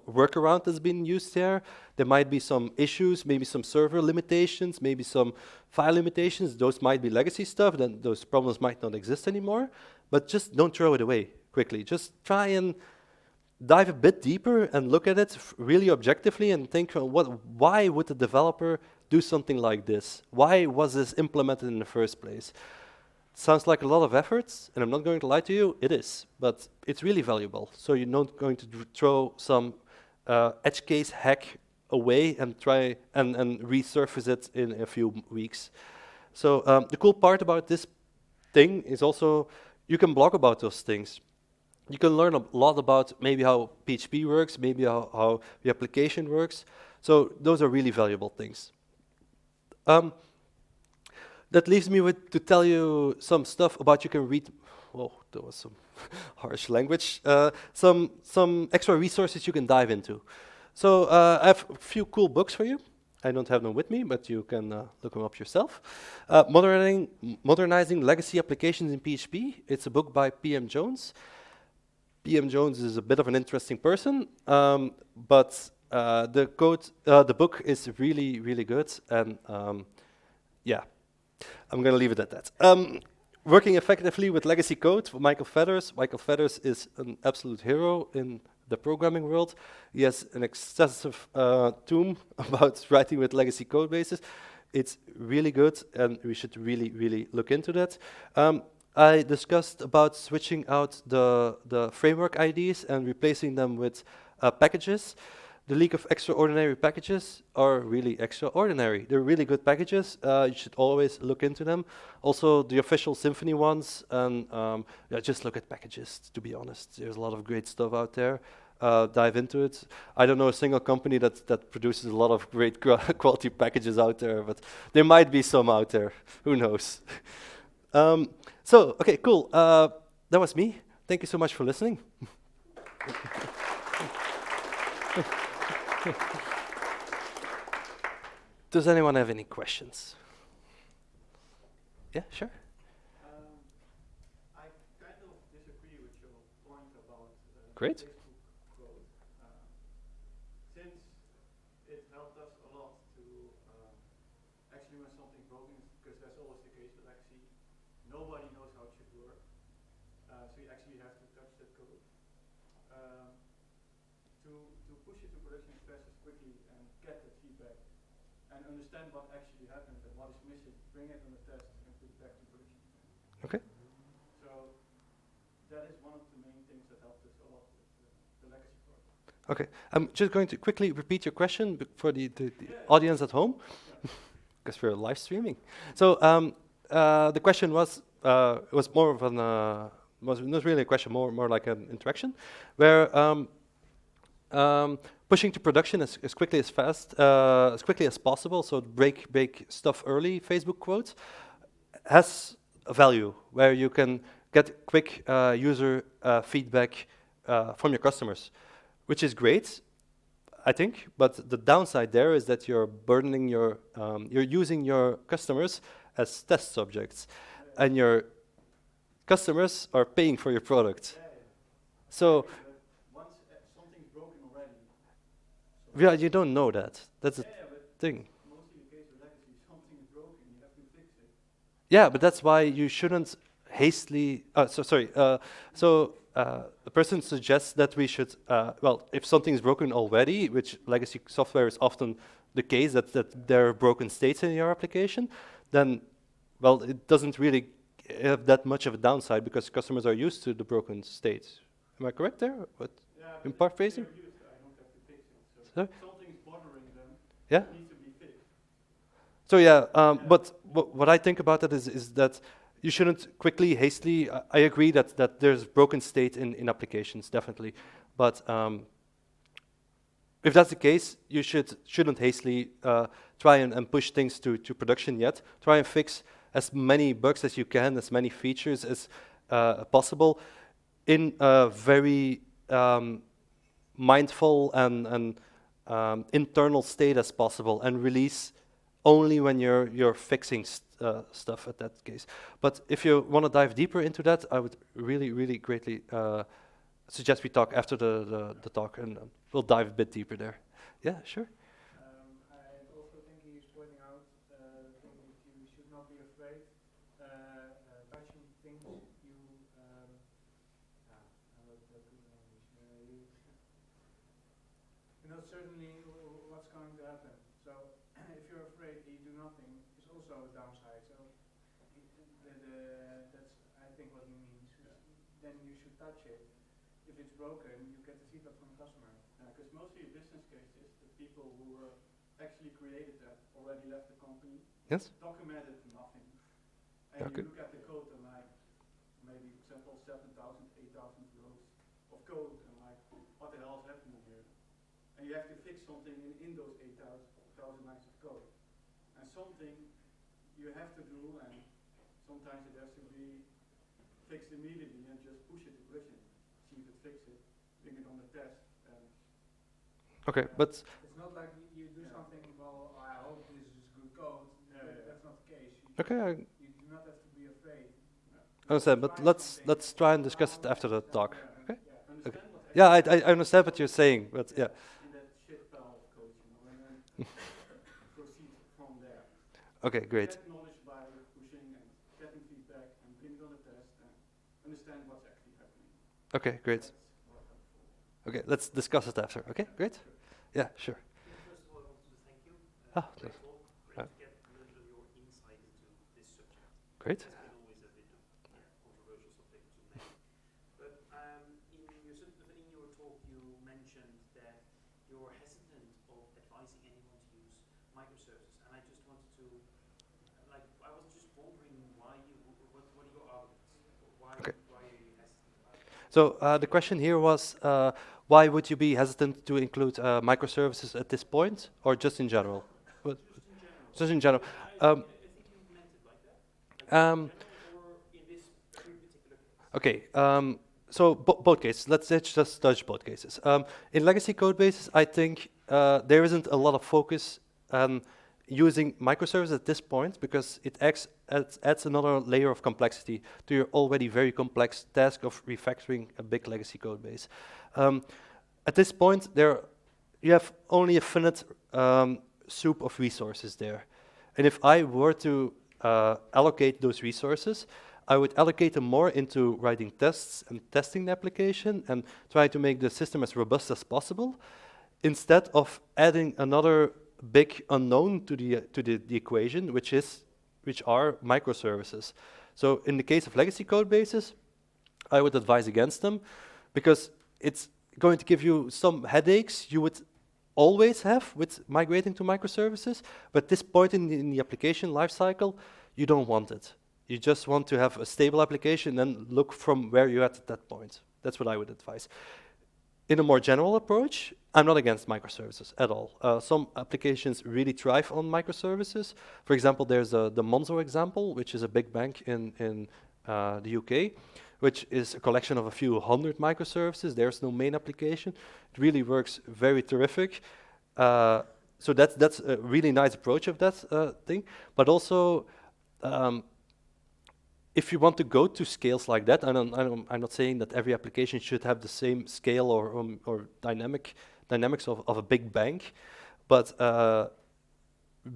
workaround that's been used there. There might be some issues, maybe some server limitations, maybe some file limitations. Those might be legacy stuff, then those problems might not exist anymore. But just don't throw it away quickly. Just try and dive a bit deeper and look at it really objectively and think, why would the developer do something like this? Why was this implemented in the first place? Sounds like a lot of efforts, and I'm not going to lie to you, it is, but it's really valuable. So you're not going to throw some edge case hack away and try and resurface it in a few weeks. So the cool part about this thing is also you can blog about those things. You can learn a lot about maybe how PHP works, maybe how the application works. So those are really valuable things. That leaves me to tell you some stuff about you can read. Whoa, that was some harsh language. Some extra resources you can dive into. So I have a few cool books for you. I don't have them with me, but you can look them up yourself. Modernizing Legacy Applications in PHP. It's a book by PM Jones. PM Jones is a bit of an interesting person, but the book is really, really good, and yeah, I'm going to leave it at that. Working effectively with legacy code for Michael Feathers. Michael Feathers is an absolute hero in the programming world. He has an excessive tome about writing with legacy code bases. It's really good, and we should really, really look into that. I discussed about switching out the framework IDs and replacing them with packages. The League of Extraordinary Packages are really extraordinary. They're really good packages. You should always look into them. Also, the official Symfony ones, and yeah, just look at packages, to be honest. There's a lot of great stuff out there. Dive into it. I don't know a single company that produces a lot of great quality packages out there, but there might be some out there. Who knows? So, okay, cool. That was me. Thank you so much for listening. Does anyone have any questions? Yeah, sure. I kind of disagree with your point about Great. Facebook code. Since it helped us a lot to actually when something broken, because that's always the case with legacy, nobody knows how it should work. So you actually have to touch that code. To push it to production as fast as quickly and get the feedback and understand what actually happened and what is missing, bring it on the test and put it back to production. Okay. So that is one of the main things that helped us a lot with the legacy part. Okay. I'm just going to quickly repeat your question for the audience at home, because we're live streaming. So the question was more of an was not really a question, more like an interaction, where pushing to production as quickly as possible, so break stuff early, Facebook quotes, has a value where you can get quick user feedback from your customers, which is great, I think. But the downside there is that you're burdening you're using your customers as test subjects, and you're customers are paying for your product. Yeah, yeah. So But once something's broken already, so yeah, you don't know that. That's the yeah, yeah, but thing. mostly the case with legacy, something is broken, you have to fix it. Yeah, but that's why you shouldn't hastily. The person suggests that we should. Well, if something is broken already, which legacy software is often the case, that there are broken states in your application, then, well, it doesn't really have that much of a downside because customers are used to the broken states. Am I correct there? What? Yeah, In but paraphrasing? they're used, I don't have to fix it. So Sorry? if something's bothering them, Yeah. it needs to be fixed. So yeah, Yeah. but what I think about it is that you shouldn't quickly, hastily. I agree that there's broken state in applications, definitely, but if that's the case, you shouldn't hastily try and push things to production yet. Try and fix as many bugs as you can, as many features as possible, in a very mindful and internal state as possible, and release only when you're fixing stuff at that case. But if you want to dive deeper into that, I would really greatly suggest we talk after the talk, and we'll dive a bit deeper there. Yeah, sure. I also think he's pointing out the thing that you should not be afraid touching things you you're not certainly what's going to happen. So if you're afraid you do nothing, is also a downside. So that's I think what he means. Then you should touch it. If it's broken, you get the feedback from the customer. Because mostly business cases, the people who actually created that already left the company, Yes. documented nothing. And Okay. you look at the code and like, maybe for example 7,000, 8,000 rows of code, and like, what the hell is happening here? And you have to fix something in those 8,000 lines of code. And something you have to do, and sometimes it has to be fixed immediately and just push it to production. See if it fixes it, bring it on the test. And Okay, but it's not like you do something, well, I hope this is good code. That's not the case. okay, I You do not have to be afraid. understand. But let's try and discuss it after the talk. Okay. Understand Okay. what Yeah, I understand what you're saying, but yeah. in that shit pile of code, and then proceed from there. Okay, great. Get knowledge by pushing and getting feedback and bring it on the test and understand what's actually happening. Okay, great. That's more helpful. Okay, let's discuss it after. Okay, great. Yeah, sure. First of all, I wanted to thank you. Ah, Great yes. talk. Ah. Great to get a little bit of your insight into this subject. Great. It's been always a bit of controversial subject to many. But in your talk, you mentioned that you're hesitant of advising anyone to use microservices, and I just wanted to, I was just wondering what are your arguments? Okay. Why are you hesitant about it? So the question here was, why would you be hesitant to include microservices at this point, or just in general? What- Just in general. I think you meant it like that. Um, Or in this very particular case. Okay, so both cases. Let's just touch both cases. In legacy code bases, I think there isn't a lot of focus on using microservices at this point because it adds another layer of complexity to your already very complex task of refactoring a big legacy code base. At this point, you have only a finite soup of resources there. And if I were to allocate those resources, I would allocate them more into writing tests and testing the application and try to make the system as robust as possible, instead of adding another big unknown to the equation, which are microservices. So in the case of legacy code bases, I would advise against them because it's going to give you some headaches you would always have with migrating to microservices, but at this point in the application lifecycle, you don't want it. You just want to have a stable application and look from where you're at that point. That's what I would advise. In a more general approach, I'm not against microservices at all. Some applications really thrive on microservices. For example, there's the Monzo example, which is a big bank in the UK, which is a collection of a few hundred microservices. There's no main application. It really works very terrific. So that's a really nice approach of that thing. But also, if you want to go to scales like that, I'm not saying that every application should have the same scale or dynamics of a big bank, but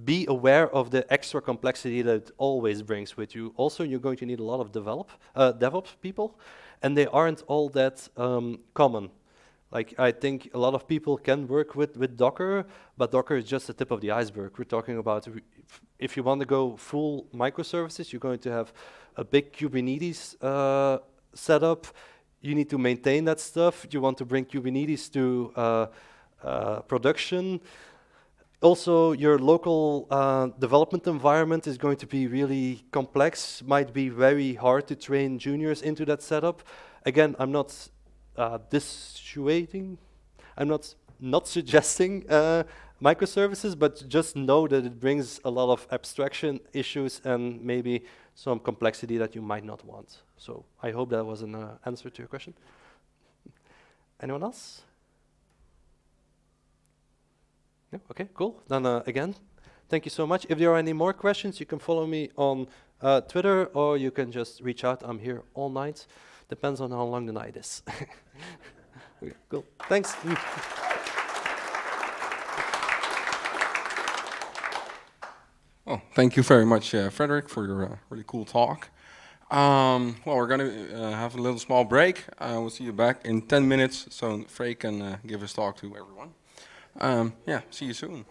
be aware of the extra complexity that it always brings with you. Also, you're going to need a lot of DevOps people, and they aren't all that common. Like, I think a lot of people can work with Docker, but Docker is just the tip of the iceberg. We're talking about if you want to go full microservices, you're going to have a big Kubernetes setup. You need to maintain that stuff. You want to bring Kubernetes to production. Also, your local development environment is going to be really complex, might be very hard to train juniors into that setup. Again, I'm not dissuading, I'm not suggesting microservices, but just know that it brings a lot of abstraction issues and maybe some complexity that you might not want. So I hope that was an answer to your question. Anyone else? No? Okay, cool. Then again, thank you so much. If there are any more questions, you can follow me on Twitter, or you can just reach out. I'm here all night. Depends on how long the night is. Okay, cool. Thanks. Well, thank you very much, Frederick, for your really cool talk. Well, we're going to have a little small break. We'll see you back in 10 minutes, so Freek can give his talk to everyone. Yeah, see you soon.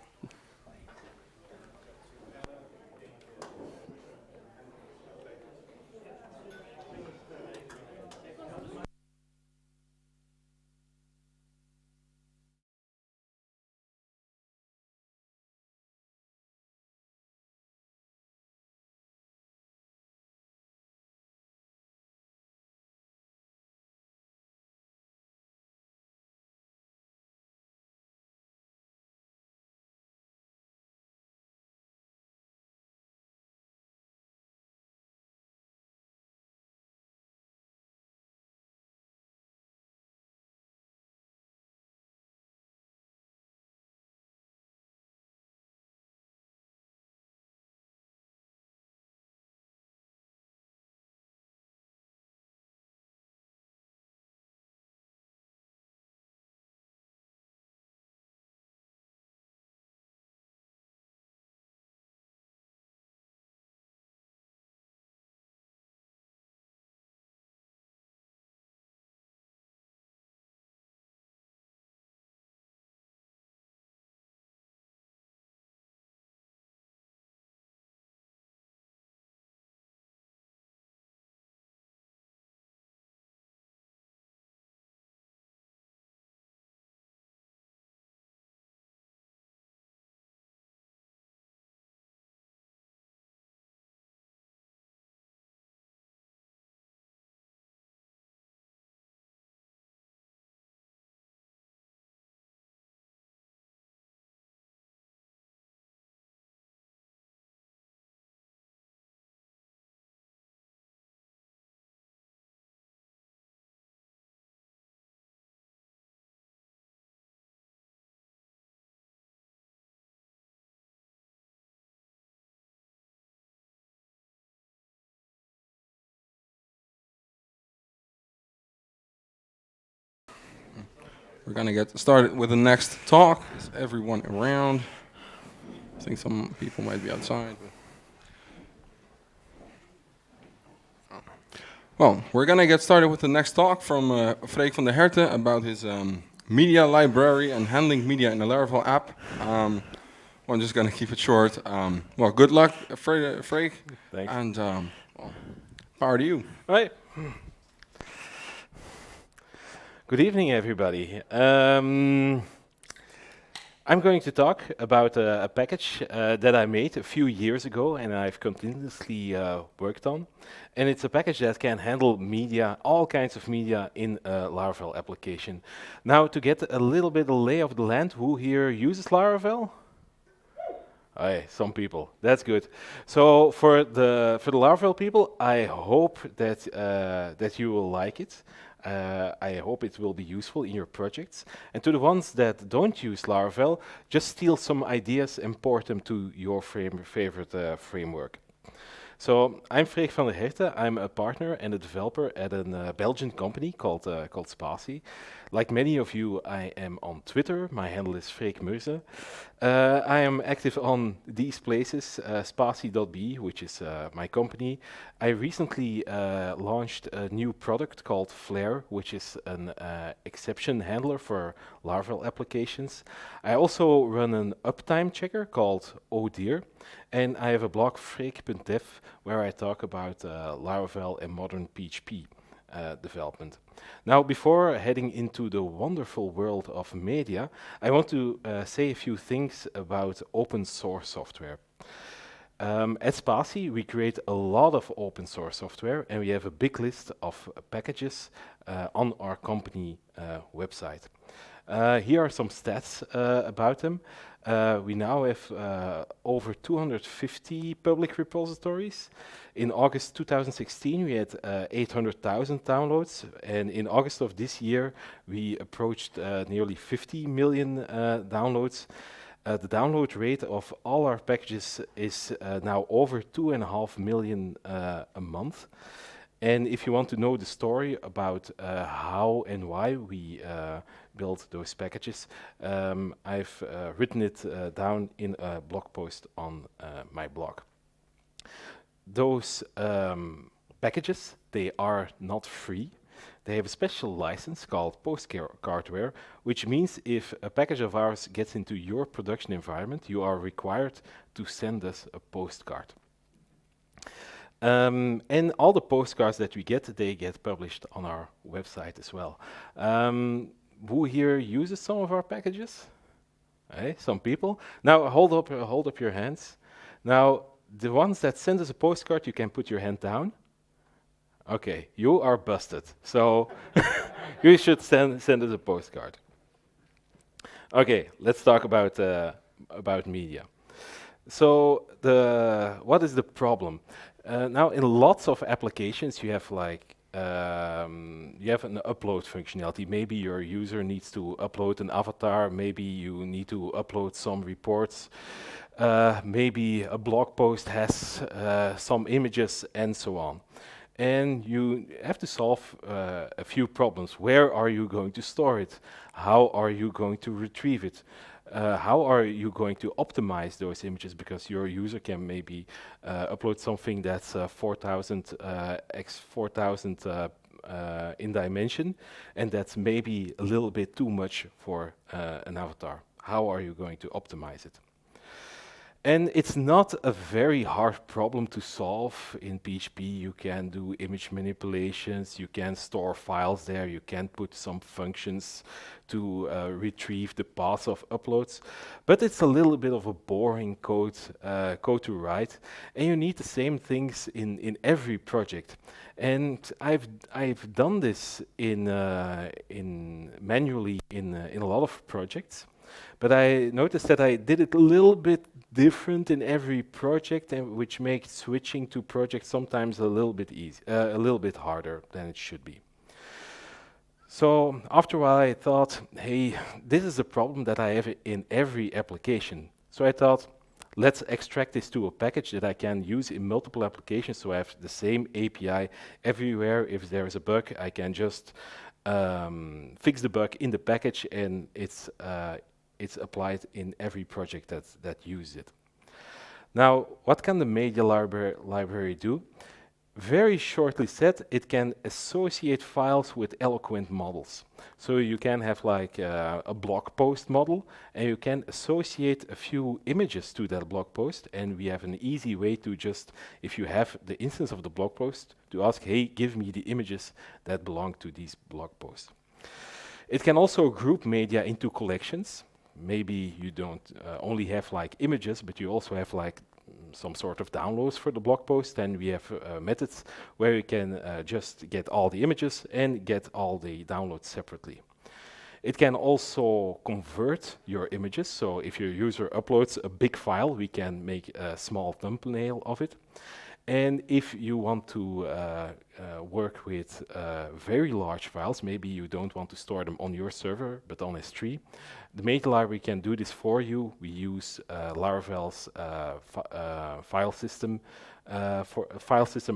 We're going to get started with the next talk. Is everyone around? I think some people might be outside. Well, we're going to get started with the next talk from Frederick van Herten about his media library and handling media in the Laravel app. Well, I'm just going to keep it short. Well, good luck, Frederick. Thanks. And well, power to you. Right. Good evening, everybody. I'm going to talk about a package that I made a few years ago and I've continuously worked on. And it's a package that can handle media, all kinds of media in a Laravel application. Now, to get a little bit of lay of the land, who here uses Laravel? Aye, some people. That's good. So for the Laravel people, I hope that that you will like it. I hope it will be useful in your projects. And to the ones that don't use Laravel, just steal some ideas and port them to your favorite framework. So I'm Frederick van Herten. I'm a partner and a developer at a Belgian company called Spatie. Like many of you, I am on Twitter. My handle is Freek Meuse. I am active on these places, spatie.be, which is my company. I recently launched a new product called Flare, which is an exception handler for Laravel applications. I also run an uptime checker called Ode, and I have a blog, freek.dev, where I talk about Laravel and modern PHP development. Now, before heading into the wonderful world of media, I want to say a few things about open source software. At Spatie, we create a lot of open source software, and we have a big list of packages on our company website. Here are some stats about them. We now have over 250 public repositories. In August 2016, we had 800,000 downloads, and in August of this year, we approached nearly 50 million downloads. The download rate of all our packages is now over 2.5 million a month. And if you want to know the story about how and why we built those packages, I've written it down in a blog post on my blog. Those packages, they are not free. They have a special license called postcardware, which means if a package of ours gets into your production environment, you are required to send us a postcard. And all the postcards that we get, they get published on our website as well. Who here uses some of our packages? Hey, some people. Now hold up your hands. Now the ones that send us a postcard, you can put your hand down. Okay, you are busted. So you should send us a postcard. Okay, let's talk about media. So what is the problem? Now, in lots of applications, you have like you have an upload functionality. Maybe your user needs to upload an avatar. Maybe you need to upload some reports. Maybe a blog post has some images and so on. And you have to solve a few problems. Where are you going to store it? How are you going to retrieve it? How are you going to optimize those images? Because your user can maybe upload something that's 4000 x 4000 in dimension, and that's maybe a little bit too much for an avatar. How are you going to optimize it? And it's not a very hard problem to solve in PHP. You can do image manipulations, you can store files there, you can put some functions to retrieve the paths of uploads. But it's a little bit of a boring code to write, and you need the same things in every project. And I've done this in manually in a lot of projects. But I noticed that I did it a little bit different in every project, and which makes switching to projects sometimes a little bit a little bit harder than it should be. So after a while, I thought, hey, this is a problem that I have in every application. So I thought, let's extract this to a package that I can use in multiple applications, so I have the same API everywhere. If there is a bug, I can just fix the bug in the package, and it's applied in every project that uses it. Now, what can the media library do? Very shortly said, it can associate files with eloquent models. So you can have like a blog post model, and you can associate a few images to that blog post, and we have an easy way to just, if you have the instance of the blog post, to ask, hey, give me the images that belong to these blog posts. It can also group media into collections. Maybe you don't only have like images, but you also have like some sort of downloads for the blog post, and we have methods where you can just get all the images and get all the downloads separately. It can also convert your images, so if your user uploads a big file, we can make a small thumbnail of it. And if you want to work with very large files, maybe you don't want to store them on your server, but on S3, the media library can do this for you. We use Laravel's file system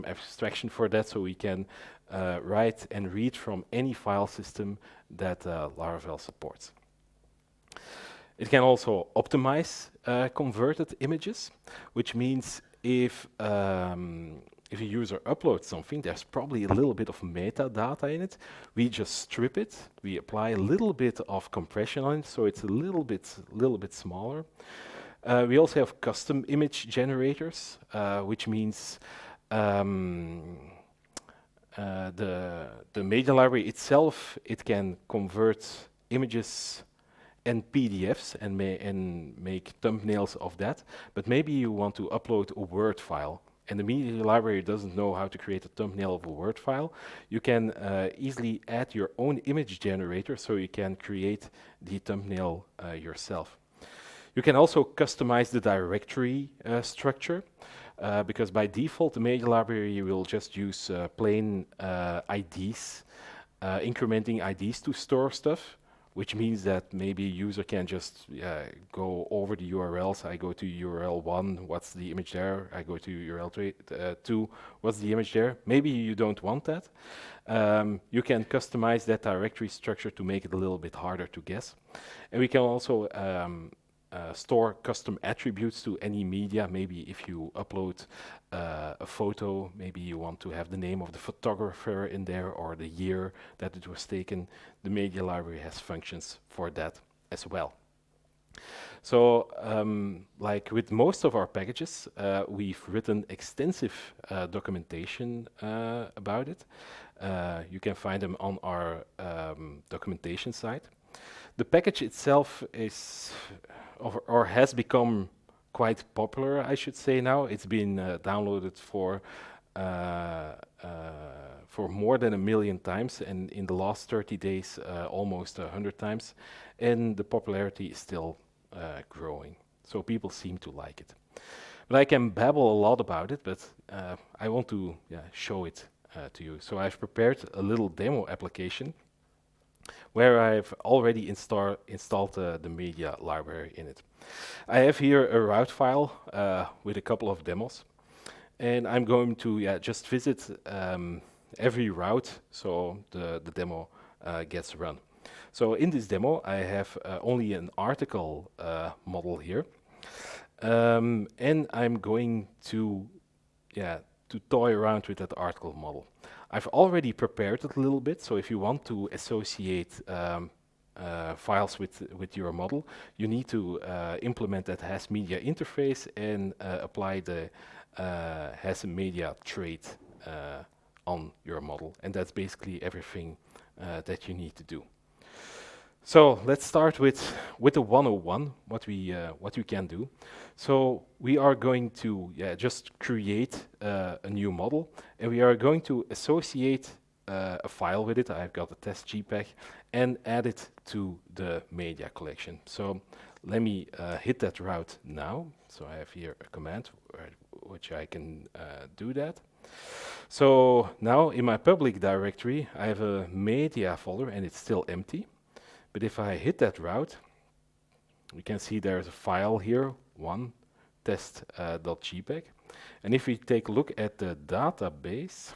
abstraction for that, so we can write and read from any file system that Laravel supports. It can also optimize converted images, which means if a user uploads something, there's probably a little bit of metadata in it. We just strip it. We apply a little bit of compression on it, so it's a little bit smaller. We also have custom image generators, which means the media library itself, it can convert images and PDFs and make thumbnails of that. But maybe you want to upload a Word file, and the media library doesn't know how to create a thumbnail of a Word file. You can easily add your own image generator, so you can create the thumbnail yourself. You can also customize the directory structure, because by default, the media library will just use plain IDs, incrementing IDs to store stuff, which means that maybe a user can just go over the URLs. I go to URL 1, what's the image there? I go to URL 2, what's the image there? Maybe you don't want that. You can customize that directory structure to make it a little bit harder to guess. And we can also store custom attributes to any media. Maybe if you upload a photo, maybe you want to have the name of the photographer in there or the year that it was taken. The media library has functions for that as well. So like with most of our packages, we've written extensive documentation about it. You can find them on our documentation site. The package itself is or has become quite popular, I should say now. It's been downloaded for more than 1 million times, and in the last 30 days, almost 100 times. And the popularity is still growing, so people seem to like it. But I can babble a lot about it, but I want to show it to you. So I've prepared a little demo application where I've already installed the media library in it. I have here a route file with a couple of demos, and I'm going to just visit every route so the demo gets run. So in this demo, I have only an article model here, and I'm going to toy around with that article model. I've already prepared it a little bit, so if you want to associate files with your model, you need to implement that has media interface and apply the has a media trait on your model, and that's basically everything that you need to do. So let's start with the 101, what we can do. So we are going to just create a new model, and we are going to associate a file with it. I've got a test JPEG, and add it to the media collection. So let me hit that route now. So I have here a command which I can do that. So now in my public directory, I have a media folder, and it's still empty. But if I hit that route, you can see there's a file here, one test.jpg. And if we take a look at the database,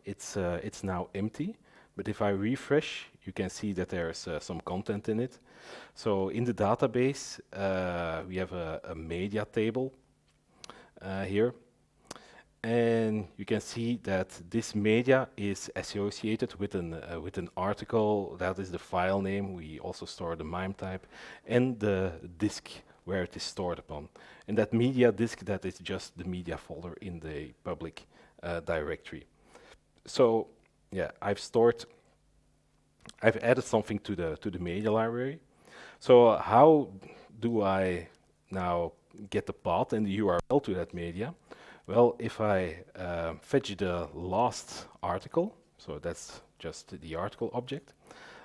it's now empty. But if I refresh, you can see that there's some content in it. So in the database, we have a media table here. And you can see that this media is associated with an article. That is the file name. We also store the MIME type and the disk where it is stored upon. And that media disk, that is just the media folder in the public directory. So yeah, I've added something to the media library. So how do I now get the path and the URL to that media? Well, if I fetch the last article, so that's just the article object,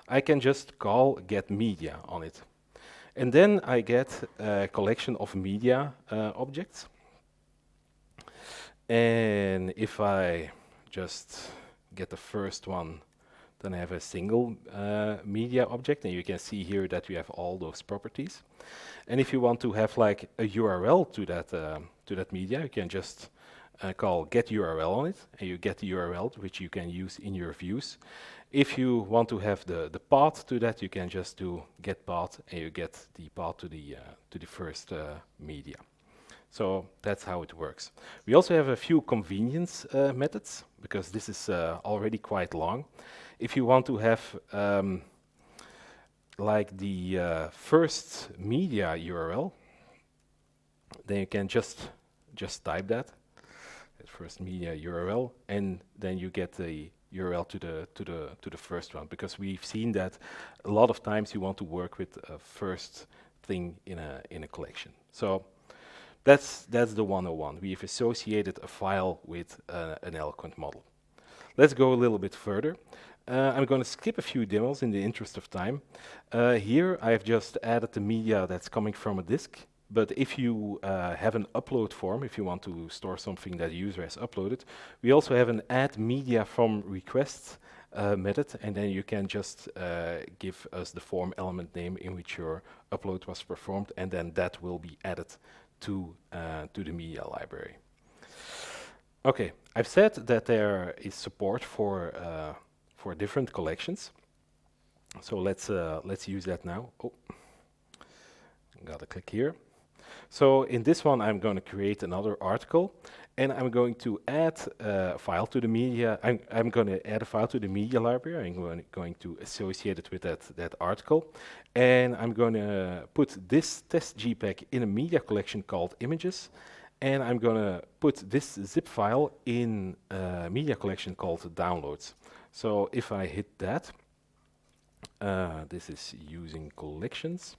I can just call getMedia on it. And then I get a collection of media objects. And if I just get the first one, then I have a single media object, and you can see here that we have all those properties. And if you want to have like a URL to that media, you can just call get URL on it, and you get the URL which you can use in your views. If you want to have the path to that, you can just do get path, and you get the path to the first media. So that's how it works. We also have a few convenience methods, because this is already quite long. If you want to have like the first media URL, then you can just type that first media URL, and then you get the URL to the first one, because we've seen that a lot of times you want to work with a first thing in a collection. So that's the 101. We've associated a file with an eloquent model. Let's go a little bit further. I'm going to skip a few demos in the interest of time. Here I've just added the media that's coming from a disk. But if you have an upload form, if you want to store something that the user has uploaded, we also have an add media from request method, and then you can just give us the form element name in which your upload was performed, and then that will be added to the media library. Okay, I've said that there is support for different collections. So let's use that now. Oh, gotta click here. So in this one, I'm going to create another article, and I'm going to add a file to the media. I'm going to add a file to the media library. I'm going to associate it with that article, and I'm going to put this test JPEG in a media collection called images, and I'm going to put this zip file in a media collection called downloads. So if I hit that, this is using collections.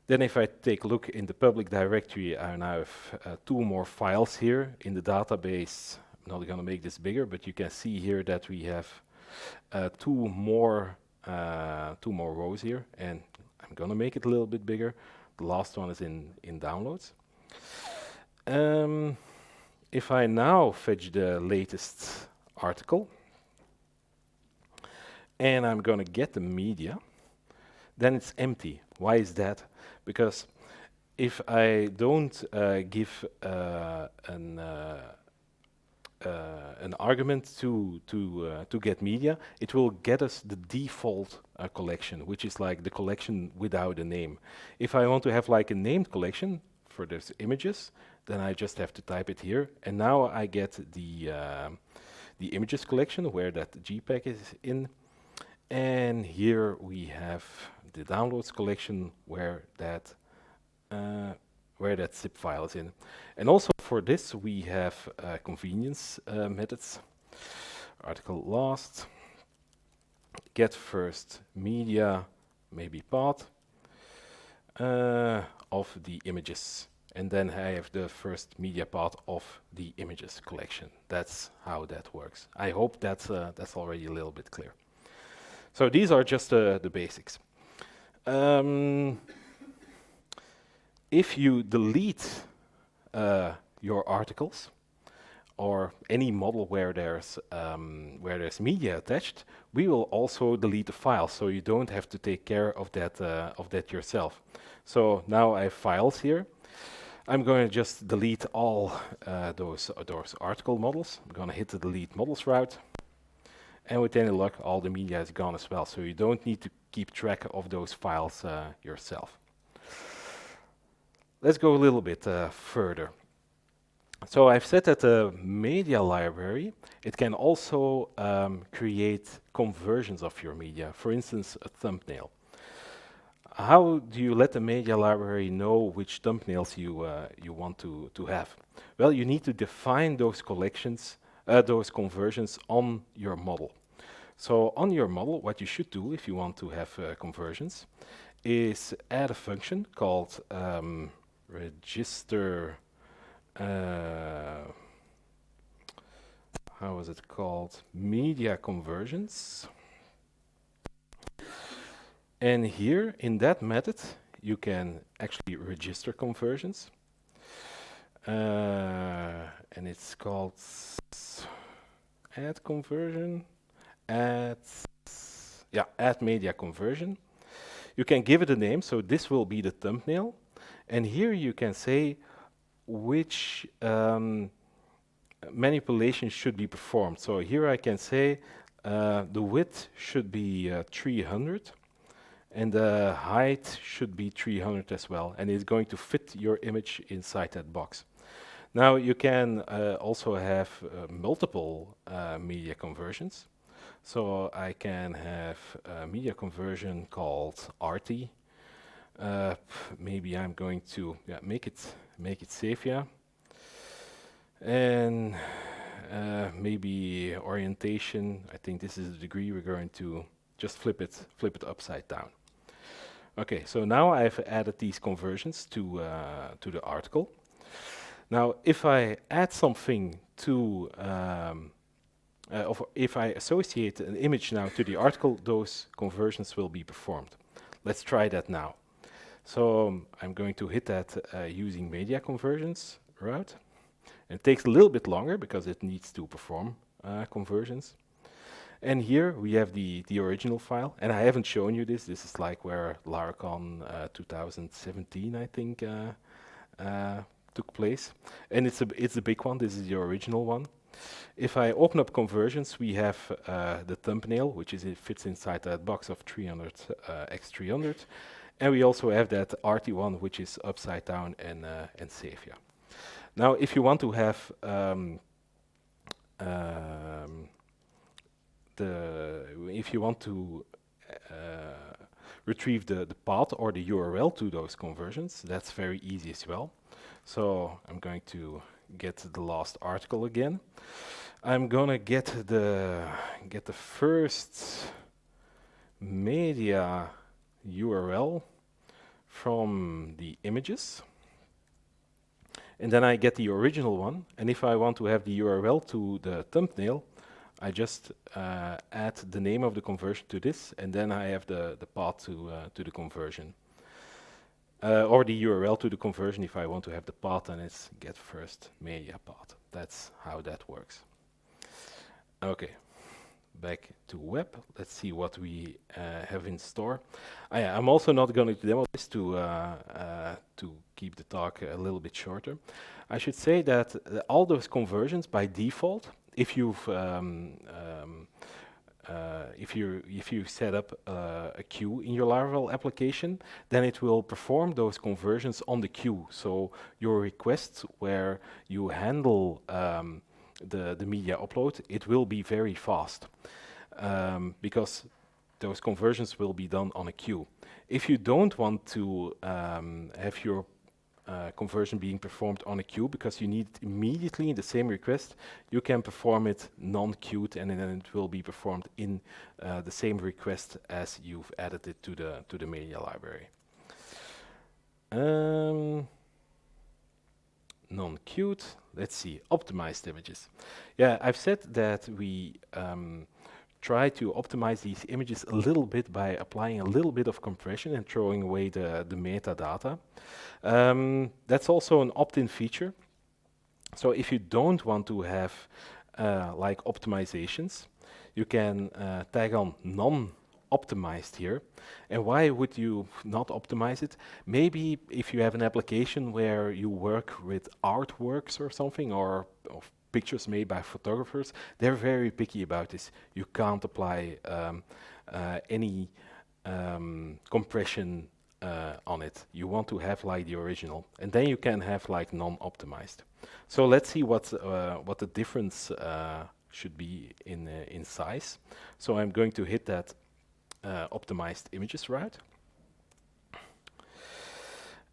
Then if I take a look in the public directory, I now have two more files here in the database. I'm not going to make this bigger, but you can see here that we have two more rows here, and I'm going to make it a little bit bigger. The last one is in downloads. If I now fetch the latest article, and I'm going to get the media, then it's empty. Why is that? Because if I don't give an argument to get media, it will get us the default collection, which is like the collection without a name. If I want to have like a named collection for those images, then I just have to type it here, and now I get the images collection where that JPEG is in. And here we have the downloads collection where that zip file is in. And also for this we have convenience methods. Article last, get first media, maybe path of the images. And then I have the first media path of the images collection. That's how that works. I hope that's already a little bit clear. So these are just the basics. If you delete your articles or any model where there's media attached, we will also delete the file, so you don't have to take care of that yourself. So now I have files here. I'm going to just delete all those article models. I'm going to hit the delete models route. And with any luck, all the media is gone as well. So you don't need to keep track of those files yourself. Let's go a little bit further. So I've said that the media library, it can also create conversions of your media. For instance, a thumbnail. How do you let the media library know which thumbnails you want to have? Well, you need to define those collections, those conversions on your model. So on your model, what you should do if you want to have conversions is add a function called register. How is it called? Media conversions. And here in that method, you can actually register conversions. and it's called add conversion, add, add media conversion. You can give it a name, so this will be the thumbnail, and here you can say which manipulation should be performed. So here I can say the width should be 300 and the height should be 300 as well, and it's going to fit your image inside that box. Now you can also have multiple media conversions. So I can have a media conversion called arty. Maybe I'm going to make it sepia, and maybe orientation. I think this is the degree. We're going to just flip it upside down. Okay, so now I've added these conversions to the article. Now, if I add something to, if I associate an image now to the article, those conversions will be performed. Let's try that now. So I'm going to hit that using media conversions route. And it takes a little bit longer because it needs to perform conversions. And here we have the original file, and I haven't shown you this. This is like where Laracon 2017, I think, took place, and it's a big one. This is the original one. If I open up conversions, we have the thumbnail, which it fits inside that box of 300 x 300, and we also have that arty one, which is upside down and sepia. Now, if you want to have if you want to retrieve the path or the URL to those conversions, that's very easy as well. So I'm going to get the last article again. I'm gonna get the first media URL from the images, and then I get the original one. And if I want to have the URL to the thumbnail, I just add the name of the conversion to this, and then I have the path to the conversion. Or the URL to the conversion. If I want to have the path, then it's get first media path. That's how that works. Okay, back to web. Let's see what we have in store. I'm also not going to demo this to keep the talk a little bit shorter. I should say that all those conversions by default, if you set up a queue in your Laravel application, then it will perform those conversions on the queue. So your requests where you handle the media upload, it will be very fast because those conversions will be done on a queue. If you don't want to have your conversion being performed on a queue because you need it immediately in the same request, you can perform it non-queued, and then it will be performed in the same request as you've added it to the media library. Non-queued. Let's see, optimized images. Yeah, I've said that we try to optimize these images a little bit by applying a little bit of compression and throwing away the metadata. That's also an opt-in feature. So if you don't want to have like optimizations, you can tag on non-optimized here. And why would you not optimize it? Maybe if you have an application where you work with artworks or something, or pictures made by photographers, they're very picky about this. You can't apply any compression on it. You want to have like the original, and then you can have like non-optimized. So let's see what the difference should be in size. So I'm going to hit that optimized images route,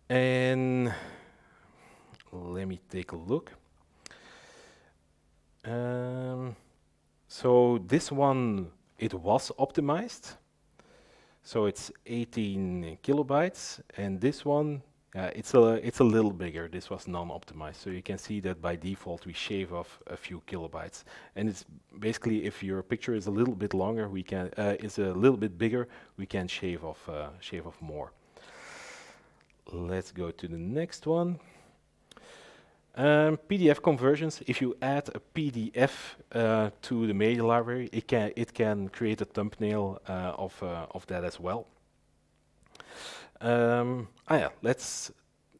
and let me take a look. So this one, it was optimized, so it's 18 kilobytes, and this one, it's a little bigger. This was non-optimized, so you can see that by default we shave off a few kilobytes, and it's basically if your picture is a little bit longer, we can is a little bit bigger, we can shave off more. Let's go to the next one. PDF conversions. If you add a PDF to the media library, it can create a thumbnail of that as well. Yeah, let's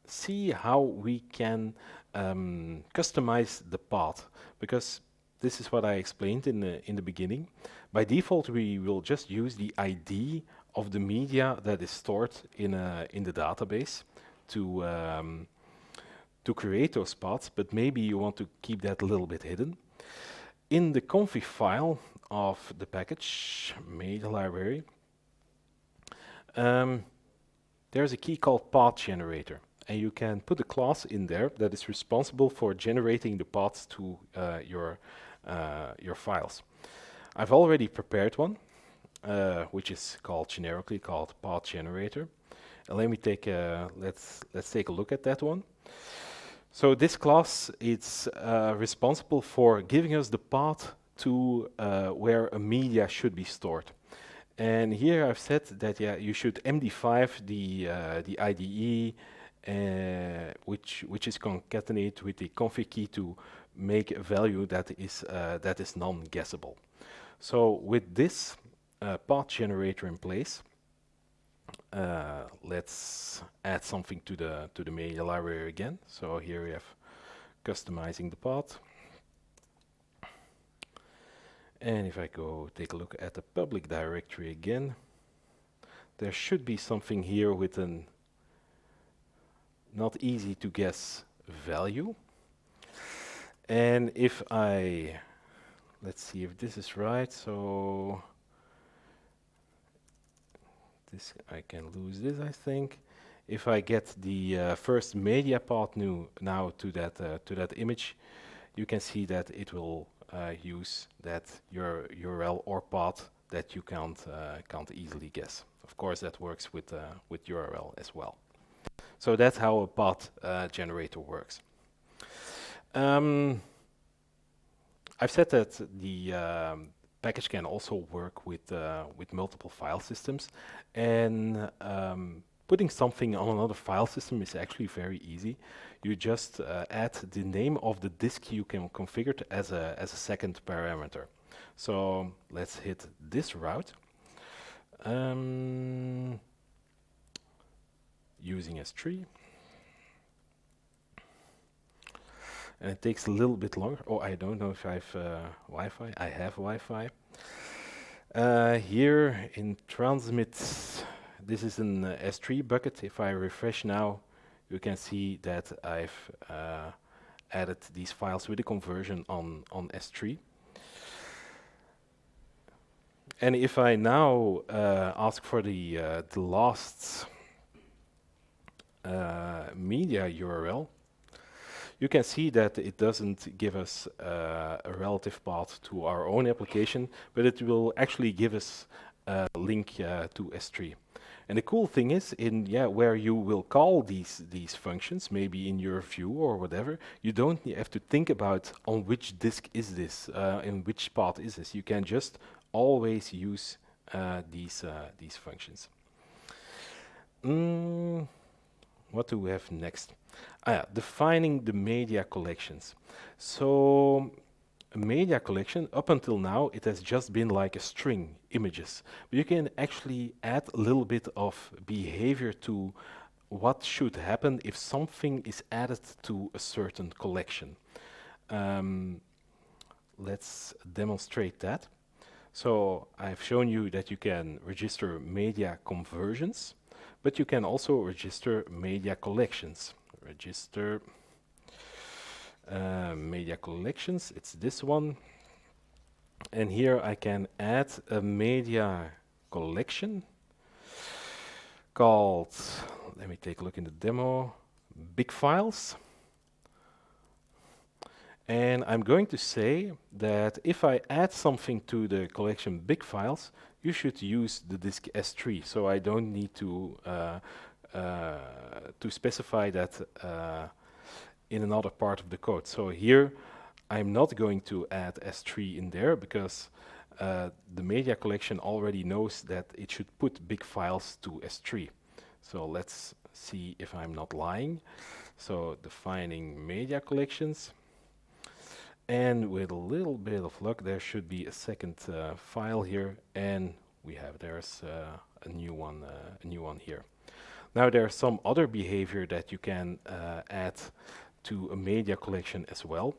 see how we can customize the path, because this is what I explained in the beginning. By default, we will just use the ID of the media that is stored in the database to create those paths, but maybe you want to keep that a little bit hidden. In the config file of the package media library, there's a key called path generator, and you can put a class in there that is responsible for generating the paths to your files. I've already prepared one, which is generically called path generator. And let me let's take a look at that one. So this class is responsible for giving us the path to where a media should be stored. And here I've said that you should MD5 the IDE, which is concatenated with the config key to make a value that is non-guessable. So with this path generator in place, let's add something to the media library again. So here we have customizing the path. And if I go take a look at the public directory again, there should be something here with an not easy to guess value. And if let's see if this is right. So this, I can lose this, I think. If I get the first media path now to that image, you can see that it will use that your URL or path that you can't easily guess. Of course, that works with URL as well. So that's how a path generator works. I've said that the package can also work with multiple file systems, and putting something on another file system is actually very easy. You just add the name of the disk you can configure as a second parameter. So let's hit this route. Using S3. And it takes a little bit longer. Oh, I don't know if I have Wi-Fi. I have Wi-Fi. Here in transmit, this is an S3 bucket. If I refresh now, you can see that I've added these files with a conversion on S3. And if I now ask for the last media URL, you can see that it doesn't give us a relative path to our own application, but it will actually give us a link to S3. And the cool thing is, where you will call these functions, maybe in your view or whatever, you don't have to think about on which disk is this, in which path is this. You can just always use these functions. What do we have next? Defining the media collections. So a media collection, up until now, it has just been like a string, images. But you can actually add a little bit of behavior to what should happen if something is added to a certain collection. Let's demonstrate that. So I've shown you that you can register media conversions, but you can also register media collections. Register media collections, it's this one. And here I can add a media collection called, let me take a look in the demo, big files. And I'm going to say that if I add something to the collection big files, you should use the disk S3. So I don't need to specify that in another part of the code. So here I'm not going to add S3 in there because the media collection already knows that it should put big files to S3. So let's see if I'm not lying. So defining media collections. And with a little bit of luck, there should be a second file here, and there's a new one here. Now there's some other behavior that you can add to a media collection as well.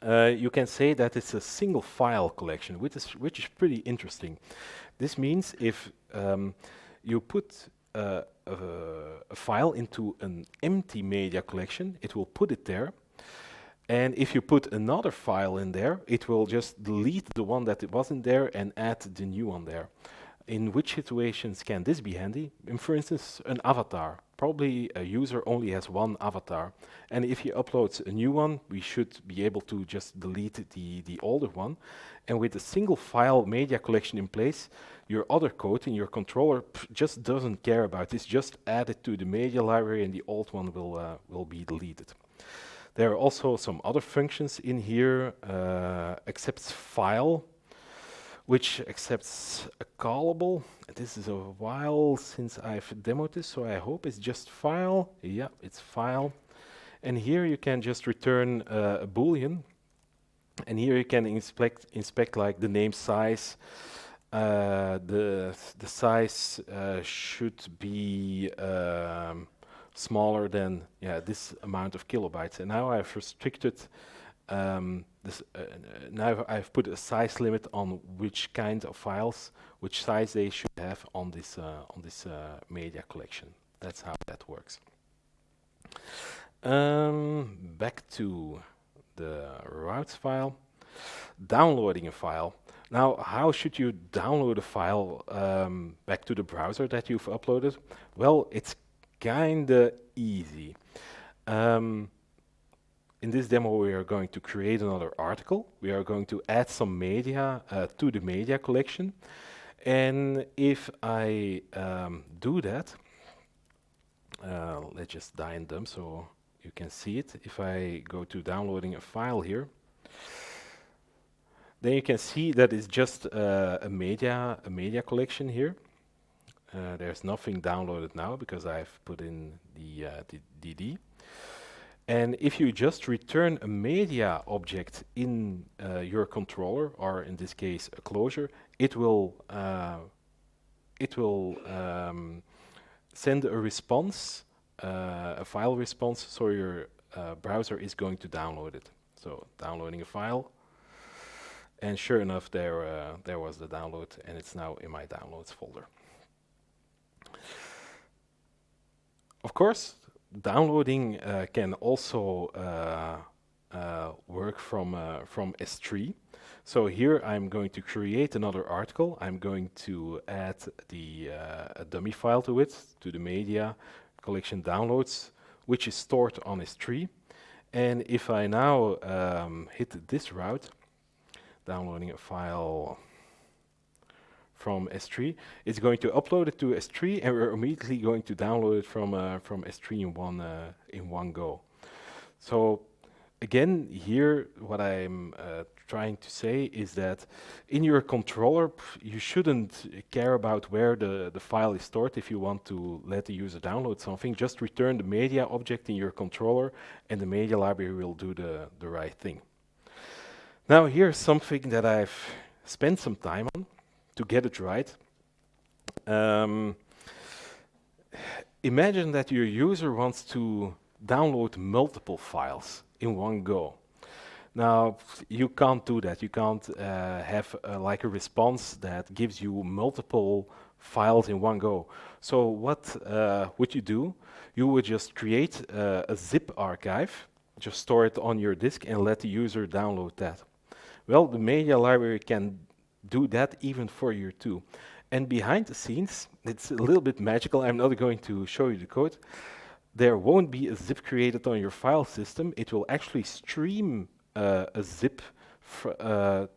You can say that it's a single file collection, which is pretty interesting. This means if you put a file into an empty media collection, it will put it there. And if you put another file in there, it will just delete the one that it wasn't there and add the new one there. In which situations can this be handy? For instance, an avatar. Probably a user only has one avatar. And if he uploads a new one, we should be able to just delete the older one. And with a single file media collection in place, your other code in your controller just doesn't care about this. Just add it to the media library and the old one will be deleted. There are also some other functions in here. Accepts file, which accepts a callable. This is a while since I've demoed this, so I hope it's just file. Yeah, it's file. And here you can just return a boolean. And here you can inspect like the name size. The size should be smaller than this amount of kilobytes. And now I've restricted this. Now I've put a size limit on which kind of files, which size they should have on this media collection. That's how that works. Back to the routes file. Downloading a file. Now, how should you download a file back to the browser that you've uploaded? Well, it's kinda easy. In this demo, we are going to create another article. We are going to add some media to the media collection. And if I do that, let's just die and dump so you can see it. If I go to downloading a file here, then you can see that it's just a media collection here. There's nothing downloaded now because I've put in the DD. And if you just return a media object in your controller, or in this case a closure, it will send a response, a file response, so your browser is going to download it. So downloading a file, and sure enough, there was the download, and it's now in my downloads folder. Of course, downloading can also work from S3. So here I'm going to create another article. I'm going to add a dummy file to it, to the media collection downloads, which is stored on S3. And if I now hit this route, downloading a file from S3, it's going to upload it to S3, and we're immediately going to download it from S3 in one go. So again, here what I'm trying to say is that in your controller, you shouldn't care about where the file is stored. If you want to let the user download something, just return the media object in your controller, and the media library will do the right thing. Now here's something that I've spent some time on to get it right. Imagine that your user wants to download multiple files in one go. Now, you can't do that. You can't have like a response that gives you multiple files in one go. So what would you do? You would just create a zip archive, just store it on your disk, and let the user download that. Well, the media library can do that even for you too. And behind the scenes, it's a little bit magical. I'm not going to show you the code. There won't be a zip created on your file system. It will actually stream a zip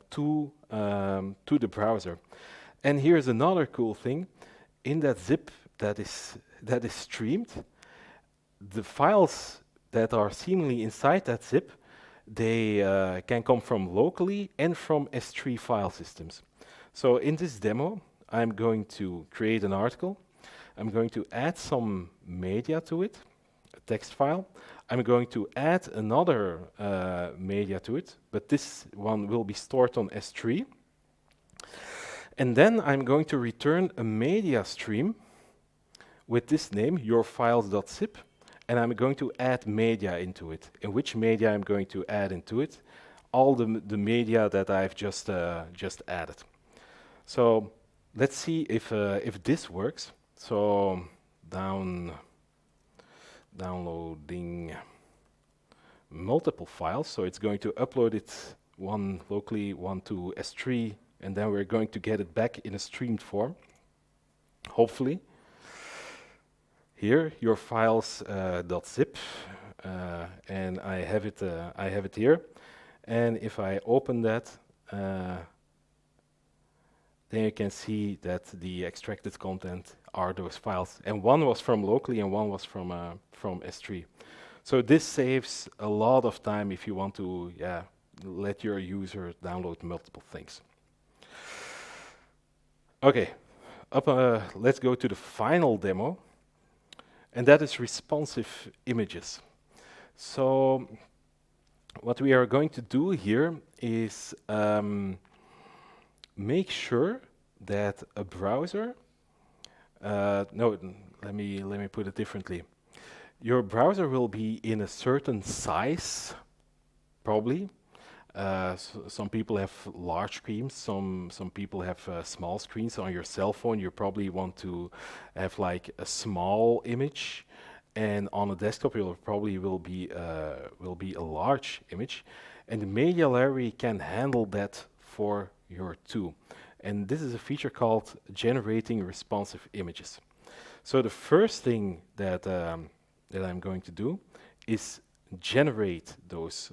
to the browser. And here's another cool thing. In that zip that is streamed, the files that are seemingly inside that zip, they can come from locally and from S3 file systems. So in this demo, I'm going to create an article. I'm going to add some media to it, a text file. I'm going to add another media to it, but this one will be stored on S3. And then I'm going to return a media stream with this name, yourfiles.zip, and I'm going to add media into it. And which media I'm going to add into it? All the media that I've just added. So let's see if this works. So downloading multiple files. So it's going to upload it one locally, one to S3, and then we're going to get it back in a streamed form, hopefully. Here, your files.zip, and I have it here. And if I open that, then you can see that the extracted content are those files, and one was from locally and one was from S3. So this saves a lot of time if you want to let your user download multiple things. Okay, let's go to the final demo, and that is responsive images. So what we are going to do here is make sure that a browser, let me put it differently. Your browser will be in a certain size, probably. Some people have large screens, some people have small screens. On your cell phone, you probably want to have like a small image, and on a desktop, it will be a large image. And the media library can handle that for your tool. And this is a feature called generating responsive images. So the first thing that I'm going to do is generate those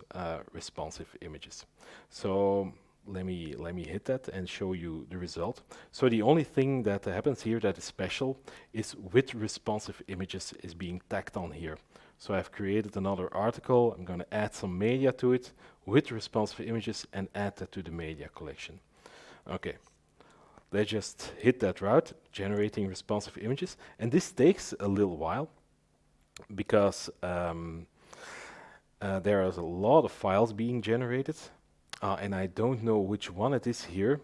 responsive images. So let me hit that and show you the result. So the only thing that happens here that is special is with responsive images is being tagged on here. So I've created another article. I'm going to add some media to it with responsive images and add that to the media collection. Okay, let's just hit that route, generating responsive images. And this takes a little while because there is a lot of files being generated. And I don't know which one it is here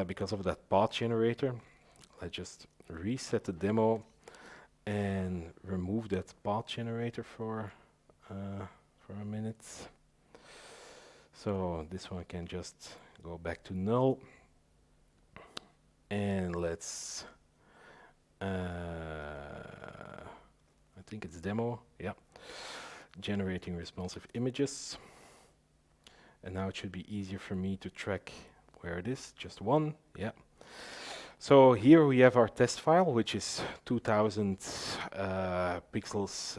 because of that path generator. Let's just reset the demo and remove that path generator for a minute. So this one can just go back to null. And let's, I think it's demo, yeah. Generating responsive images. And now it should be easier for me to track where it is, just one, yeah. So here we have our test file, which is 2000 pixels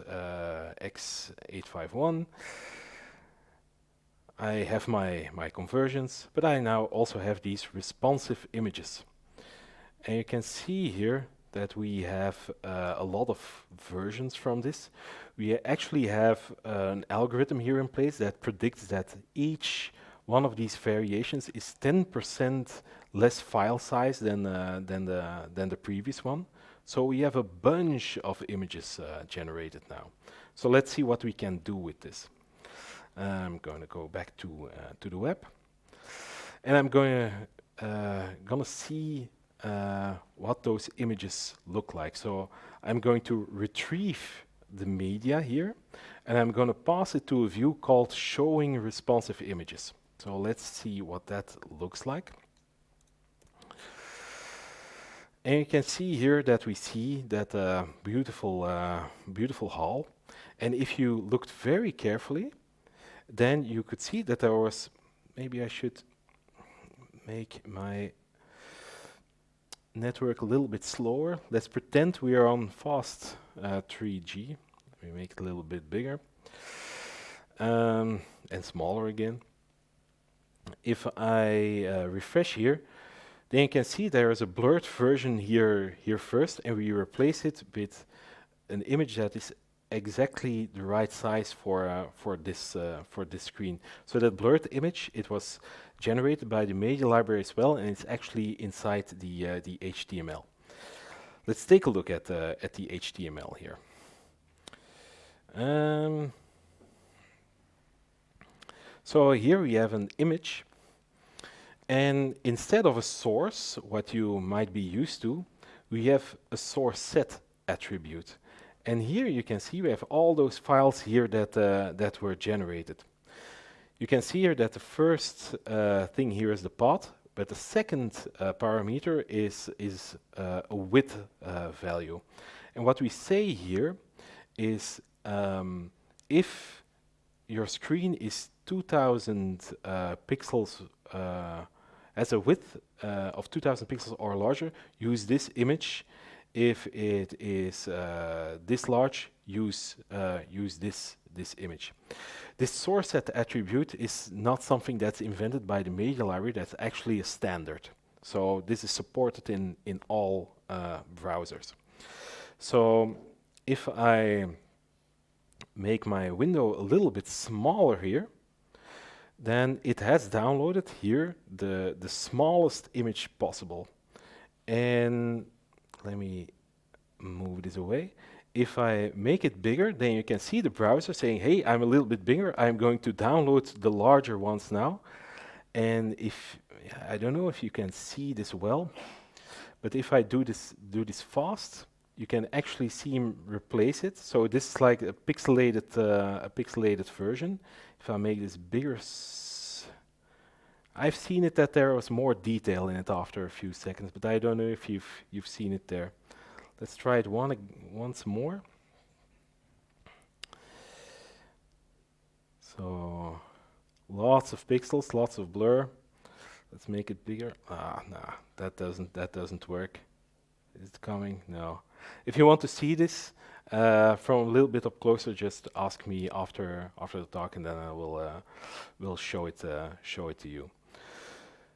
x851. I have my conversions, but I now also have these responsive images. And you can see here that we have a lot of versions from this. We actually have an algorithm here in place that predicts that each one of these variations is 10% less file size than the previous one. So we have a bunch of images generated now. So let's see what we can do with this. I'm going to go back to the web, and I'm gonna see what those images look like. So I'm going to retrieve the media here, and I'm going to pass it to a view called showing responsive images. So let's see what that looks like. And you can see here that we see that beautiful hall. And if you looked very carefully, then you could see that there was, maybe I should make my network a little bit slower. Let's pretend we are on fast 3G. We make it a little bit bigger and smaller again. If I refresh here, then you can see there is a blurred version here first, and we replace it with an image that is exactly the right size for this screen. So that blurred image, it was generated by the media library as well, and it's actually inside the HTML. let's take a look at the HTML here. So here we have an image, and instead of a source, what you might be used to, we have a source set attribute. And here you can see we have all those files here that were generated. You can see here that the first thing here is the path, but the second parameter is a width value. And what we say here is if your screen is 2000 pixels, has a width of 2000 pixels or larger, use this image. If it is this large, use this image. This source set attribute is not something that's invented by the media library, that's actually a standard. So this is supported in all browsers. So if I make my window a little bit smaller here, then it has downloaded here the smallest image possible. And let me move this away. If I make it bigger, then you can see the browser saying, hey, I'm a little bit bigger. I'm going to download the larger ones now. And if, I don't know if you can see this well, but if I do this fast, you can actually see him replace it. So this is like a pixelated version. If I make this bigger, I've seen it that there was more detail in it after a few seconds, but I don't know if you've seen it there. Let's try it once more. So lots of pixels, lots of blur. Let's make it bigger. Nah, that doesn't work. Is it coming? No. If you want to see this from a little bit up closer, just ask me after the talk, and then I will show it to you.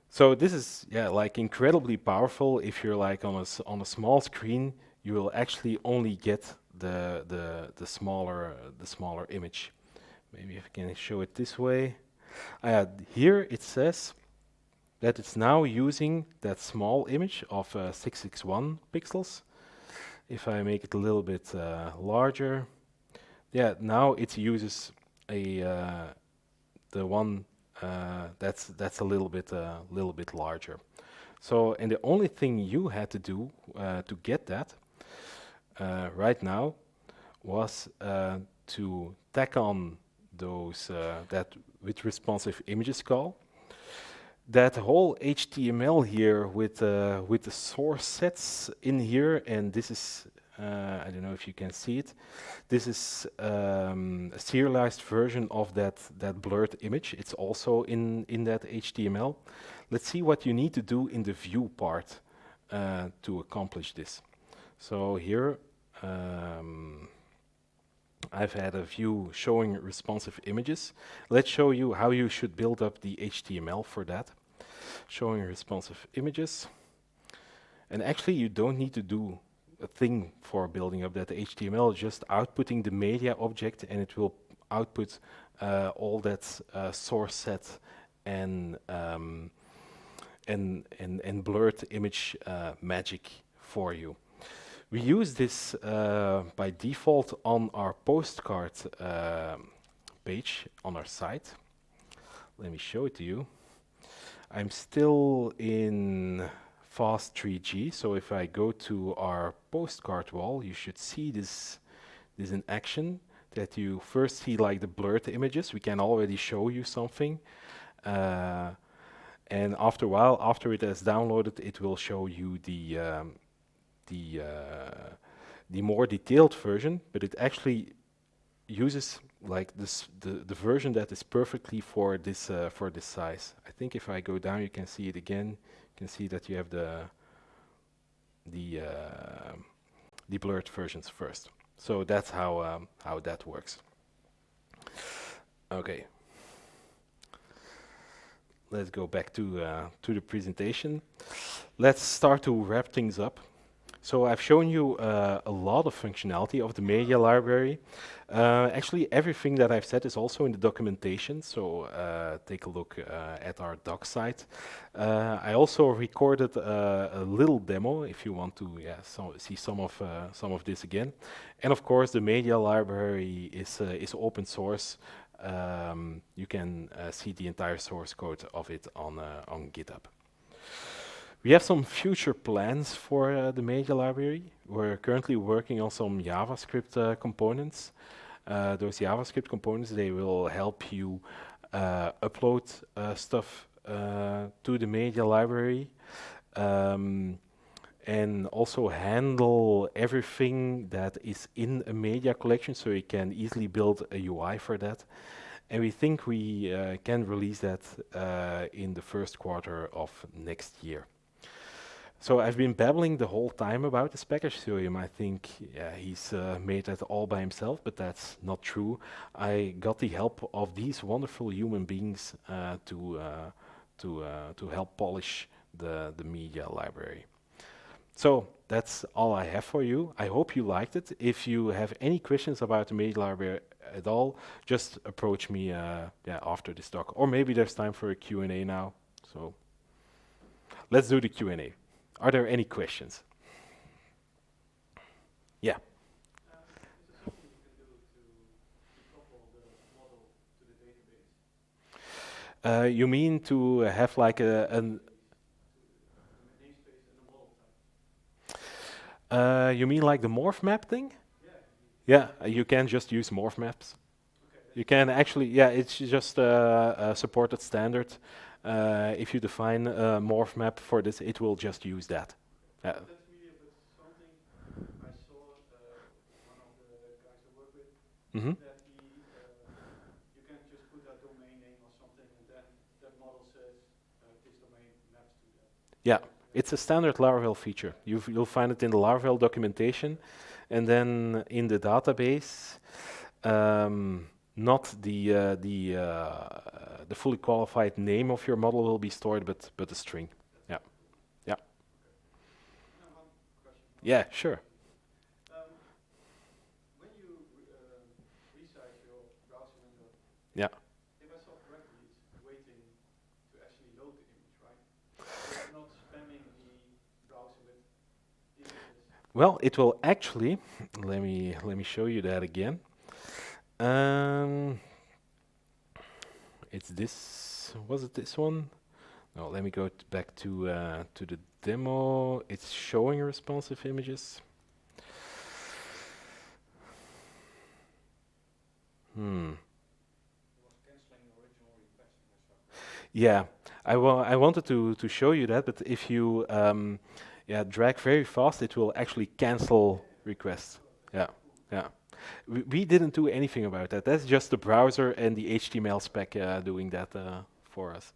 So this is like incredibly powerful. If you're like on a small screen, you will actually only get the smaller image. Maybe if I can show it this way. Here it says that it's now using that small image of 661 pixels. If I make it a little bit larger, now it uses the one that's a little bit larger. So, and the only thing you had to do to get that right now was to tack on those that with responsive images call. That whole HTML here with the source sets in here, and this is I don't know if you can see it. This is a serialized version of that blurred image. It's also in that HTML. Let's see what you need to do in the view part to accomplish this. So here I've had a view showing responsive images. Let's show you how you should build up the HTML for that. Showing responsive images. And actually you don't need to do a thing for building up that HTML, just outputting the media object, and it will output all that source set and blurred image magic for you. We use this by default on our postcard page on our site. Let me show it to you. I'm still in fast 3G, so if I go to our postcard wall, you should see this in action, that you first see like the blurred images. We can already show you something. And after a while, after it has downloaded, it will show you the more detailed version, but it actually uses like this the version that is perfectly for this size. I think if I go down, you can see it again. You can see that you have the blurred versions first. So that's how that works. Okay. Let's go back to the presentation. Let's start to wrap things up. So I've shown you a lot of functionality of the media library. Actually, everything that I've said is also in the documentation, so take a look at our doc site. I also recorded a little demo if you want to see some of this again. And of course, the media library is open source. You can see the entire source code of it on GitHub. We have some future plans for the media library. We're currently working on some JavaScript components. Those JavaScript components, they will help you upload stuff to the media library, and also handle everything that is in a media collection, so you can easily build a UI for that. And we think we can release that in the first quarter of next year. So I've been babbling the whole time about this package, so you might think, yeah, he's made that all by himself, but that's not true. I got the help of these wonderful human beings to help polish the media library. So that's all I have for you. I hope you liked it. If you have any questions about the media library at all, just approach me after this talk, or maybe there's time for a Q&A now. So let's do the Q&A. Are there any questions? Yeah. Is there something you can do to couple the model to the database? You mean to have like The namespace and the model type? you mean like the morph map thing? Yeah. Yeah, you can just use morph maps. Okay. You can actually, yeah, it's just a supported standard. If you define a morph map for this, it will just use that. That's media, but something I saw one of the guys I work with Mhm. that you can just put a domain name or something, and then that model says this domain maps to that. Yeah, it's a standard Laravel feature. You'll find it in the Laravel documentation, and then in the database. Not the fully qualified name of your model will be stored, but a string. Yeah, yeah, One question. yeah. Sure. When you resize your browser window, Yeah. if I saw correctly, it's waiting to actually load the image, right? It's not spamming the browser with images. Well, it will actually. Let me show you that again. It's this. Was it this one? No. Let me go back to the demo. It's showing responsive images. Yeah, I wanted to show you that, but if you drag very fast, it will actually cancel requests. Yeah, yeah. We didn't do anything about that. That's just the browser and the HTML spec doing that for us.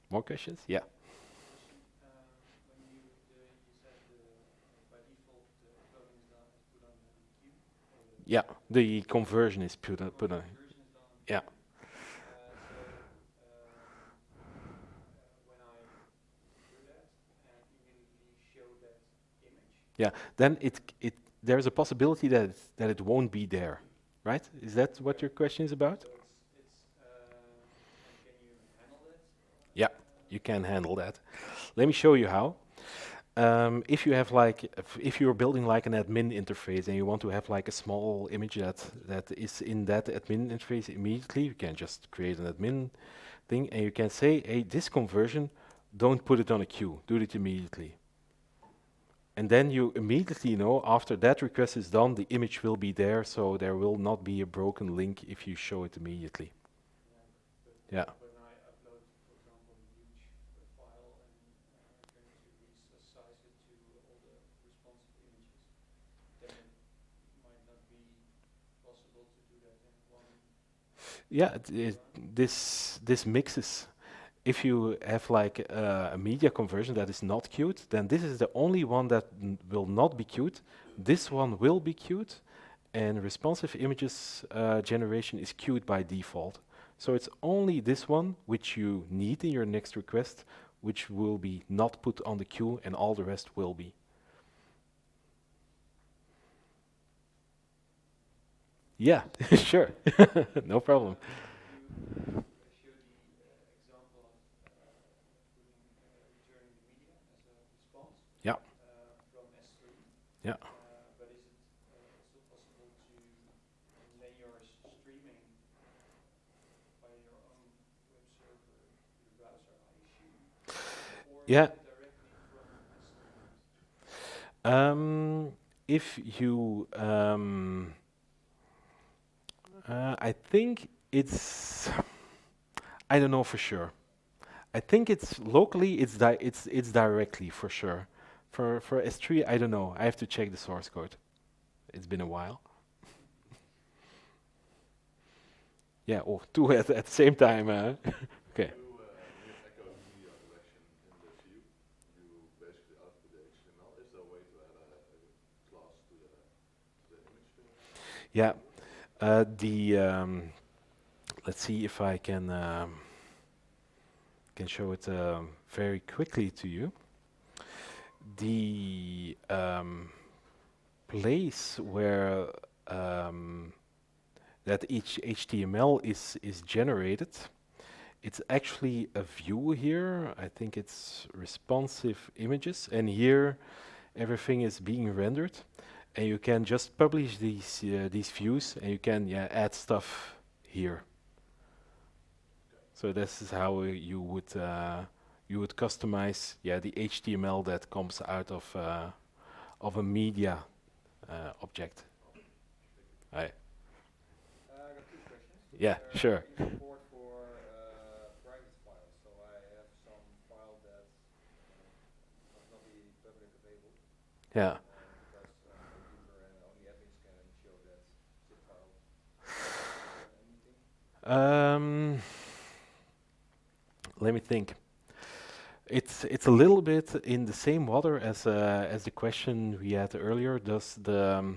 More questions? Yeah. When you said by default the uploading is done, is put on the queue. Yeah, the conversion is put on. Conversion is done. Yeah. When I do that and immediately show that image, Yeah, then there's a possibility that it won't be there, right? Is that what your question is about? so it's and can you handle it? Yeah, you can handle that. Let me show you how. If you have if you're building like an admin interface and you want to have like a small image that is in that admin interface immediately, you can just create an admin thing and you can say, hey, this conversion, don't put it on a queue, do it immediately. And then you immediately know after that request is done, the image will be there, so there will not be a broken link if you show it immediately. Yeah. When I upload, for example, a huge file and going to resize it to all the responsive images, then it might not be possible to do that in one. Yeah, this mixes. If you have like a media conversion that is not queued, then this is the only one that will not be queued. This one will be queued, and responsive images generation is queued by default. So it's only this one which you need in your next request which will be not put on the queue, and all the rest will be. Yeah, sure, no problem. Show the example of returning the media as a response Yeah. from S3. Yeah. But is it still possible to when you're streaming by your own web server to the browser, I assume, or Yeah. directly from S3? If you, I think it's, I don't know for sure. I think it's locally, it's directly for sure. For S3, I don't know. I have to check the source code. It's been a while. Yeah, oh, two at the same time. Okay. When you echo the media collection in the view, you basically output the HTML. Is there a way to add a class to the image field? Yeah. Let's see if I can show it very quickly to you. The place where that each HTML is generated, it's actually a view here. I think it's responsive images, and here everything is being rendered, and you can just publish these views, and you can add stuff here. So this is how you would customize the HTML that comes out of a media object. Right. I got two questions. Yeah, sure. Support for private files. So I have some file that must not be public available Yeah. because I'm a user and only admins can show that zip file. Anything? Let me think. It's a little bit in the same water as the question we had earlier. Does the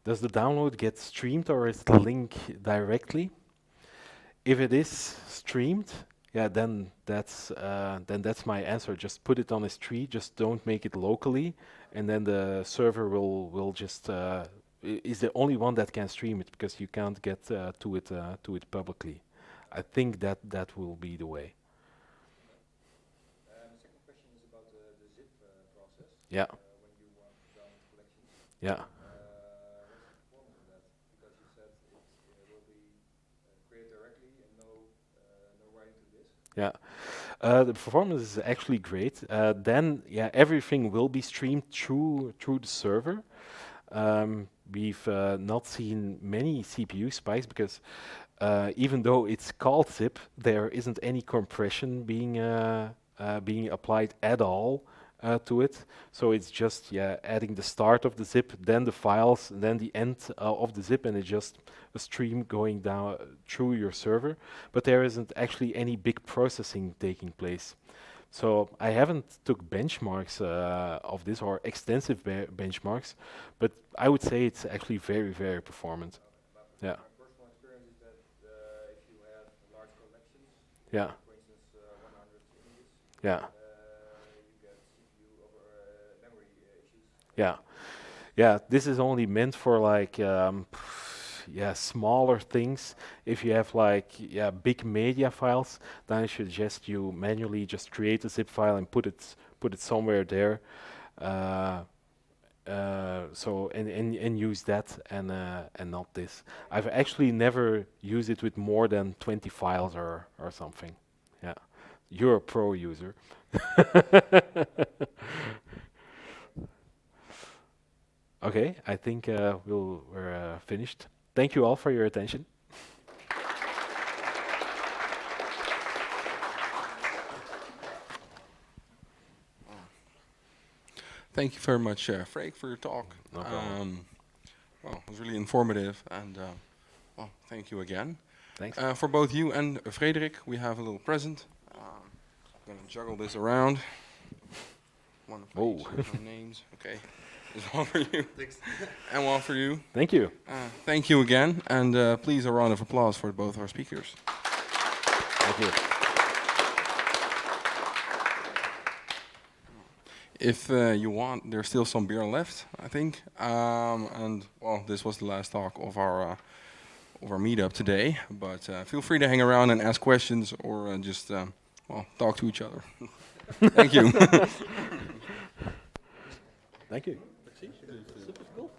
download get streamed, or is the link directly? If it is streamed, then that's my answer. Just put it on S3. Just don't make it locally, and then the server will just is the only one that can stream it, because you can't get to it publicly. I think that will be the way. The second question is about the zip process. Yeah. When you want to download collections. Yeah. What's the performance of that? Because you said it will be created directly and no writing to disk. Yeah. The performance is actually great. Then everything will be streamed through the server. We've not seen many CPU spikes because even though it's called zip, there isn't any compression being applied at all to it. So it's just adding the start of the zip, then the files, then the end of the zip, and it's just a stream going down through your server. But there isn't actually any big processing taking place. So I haven't took benchmarks of this, or extensive benchmarks, but I would say it's actually very, very performant. Yeah. My personal experience is that if you have large collections, Yeah. for instance 100 images, Yeah. you get CPU over memory issues. Yeah. Yeah. This is only meant for like smaller things. If you have like big media files, then I suggest you manually just create a zip file and put it somewhere there. So use that and not this. I've actually never used it with more than 20 files or something. Yeah, you're a pro user. Okay, I think we're finished. Thank you all for your attention. Thank you very much, Freek, for your talk. No problem. Well, it was really informative, and well, thank you again. Thanks. For both you and Frederick, we have a little present. I'm going to juggle this around. One for each, no names. Okay. There's one for you. Thanks. And one for you. Thank you. Thank you again, and please a round of applause for both our speakers. Thank you. if you want, there's still some beer left, I think. And well, this was the last talk of our meetup today. But feel free to hang around and ask questions or just well, talk to each other. Thank you. Thank you. Super cool.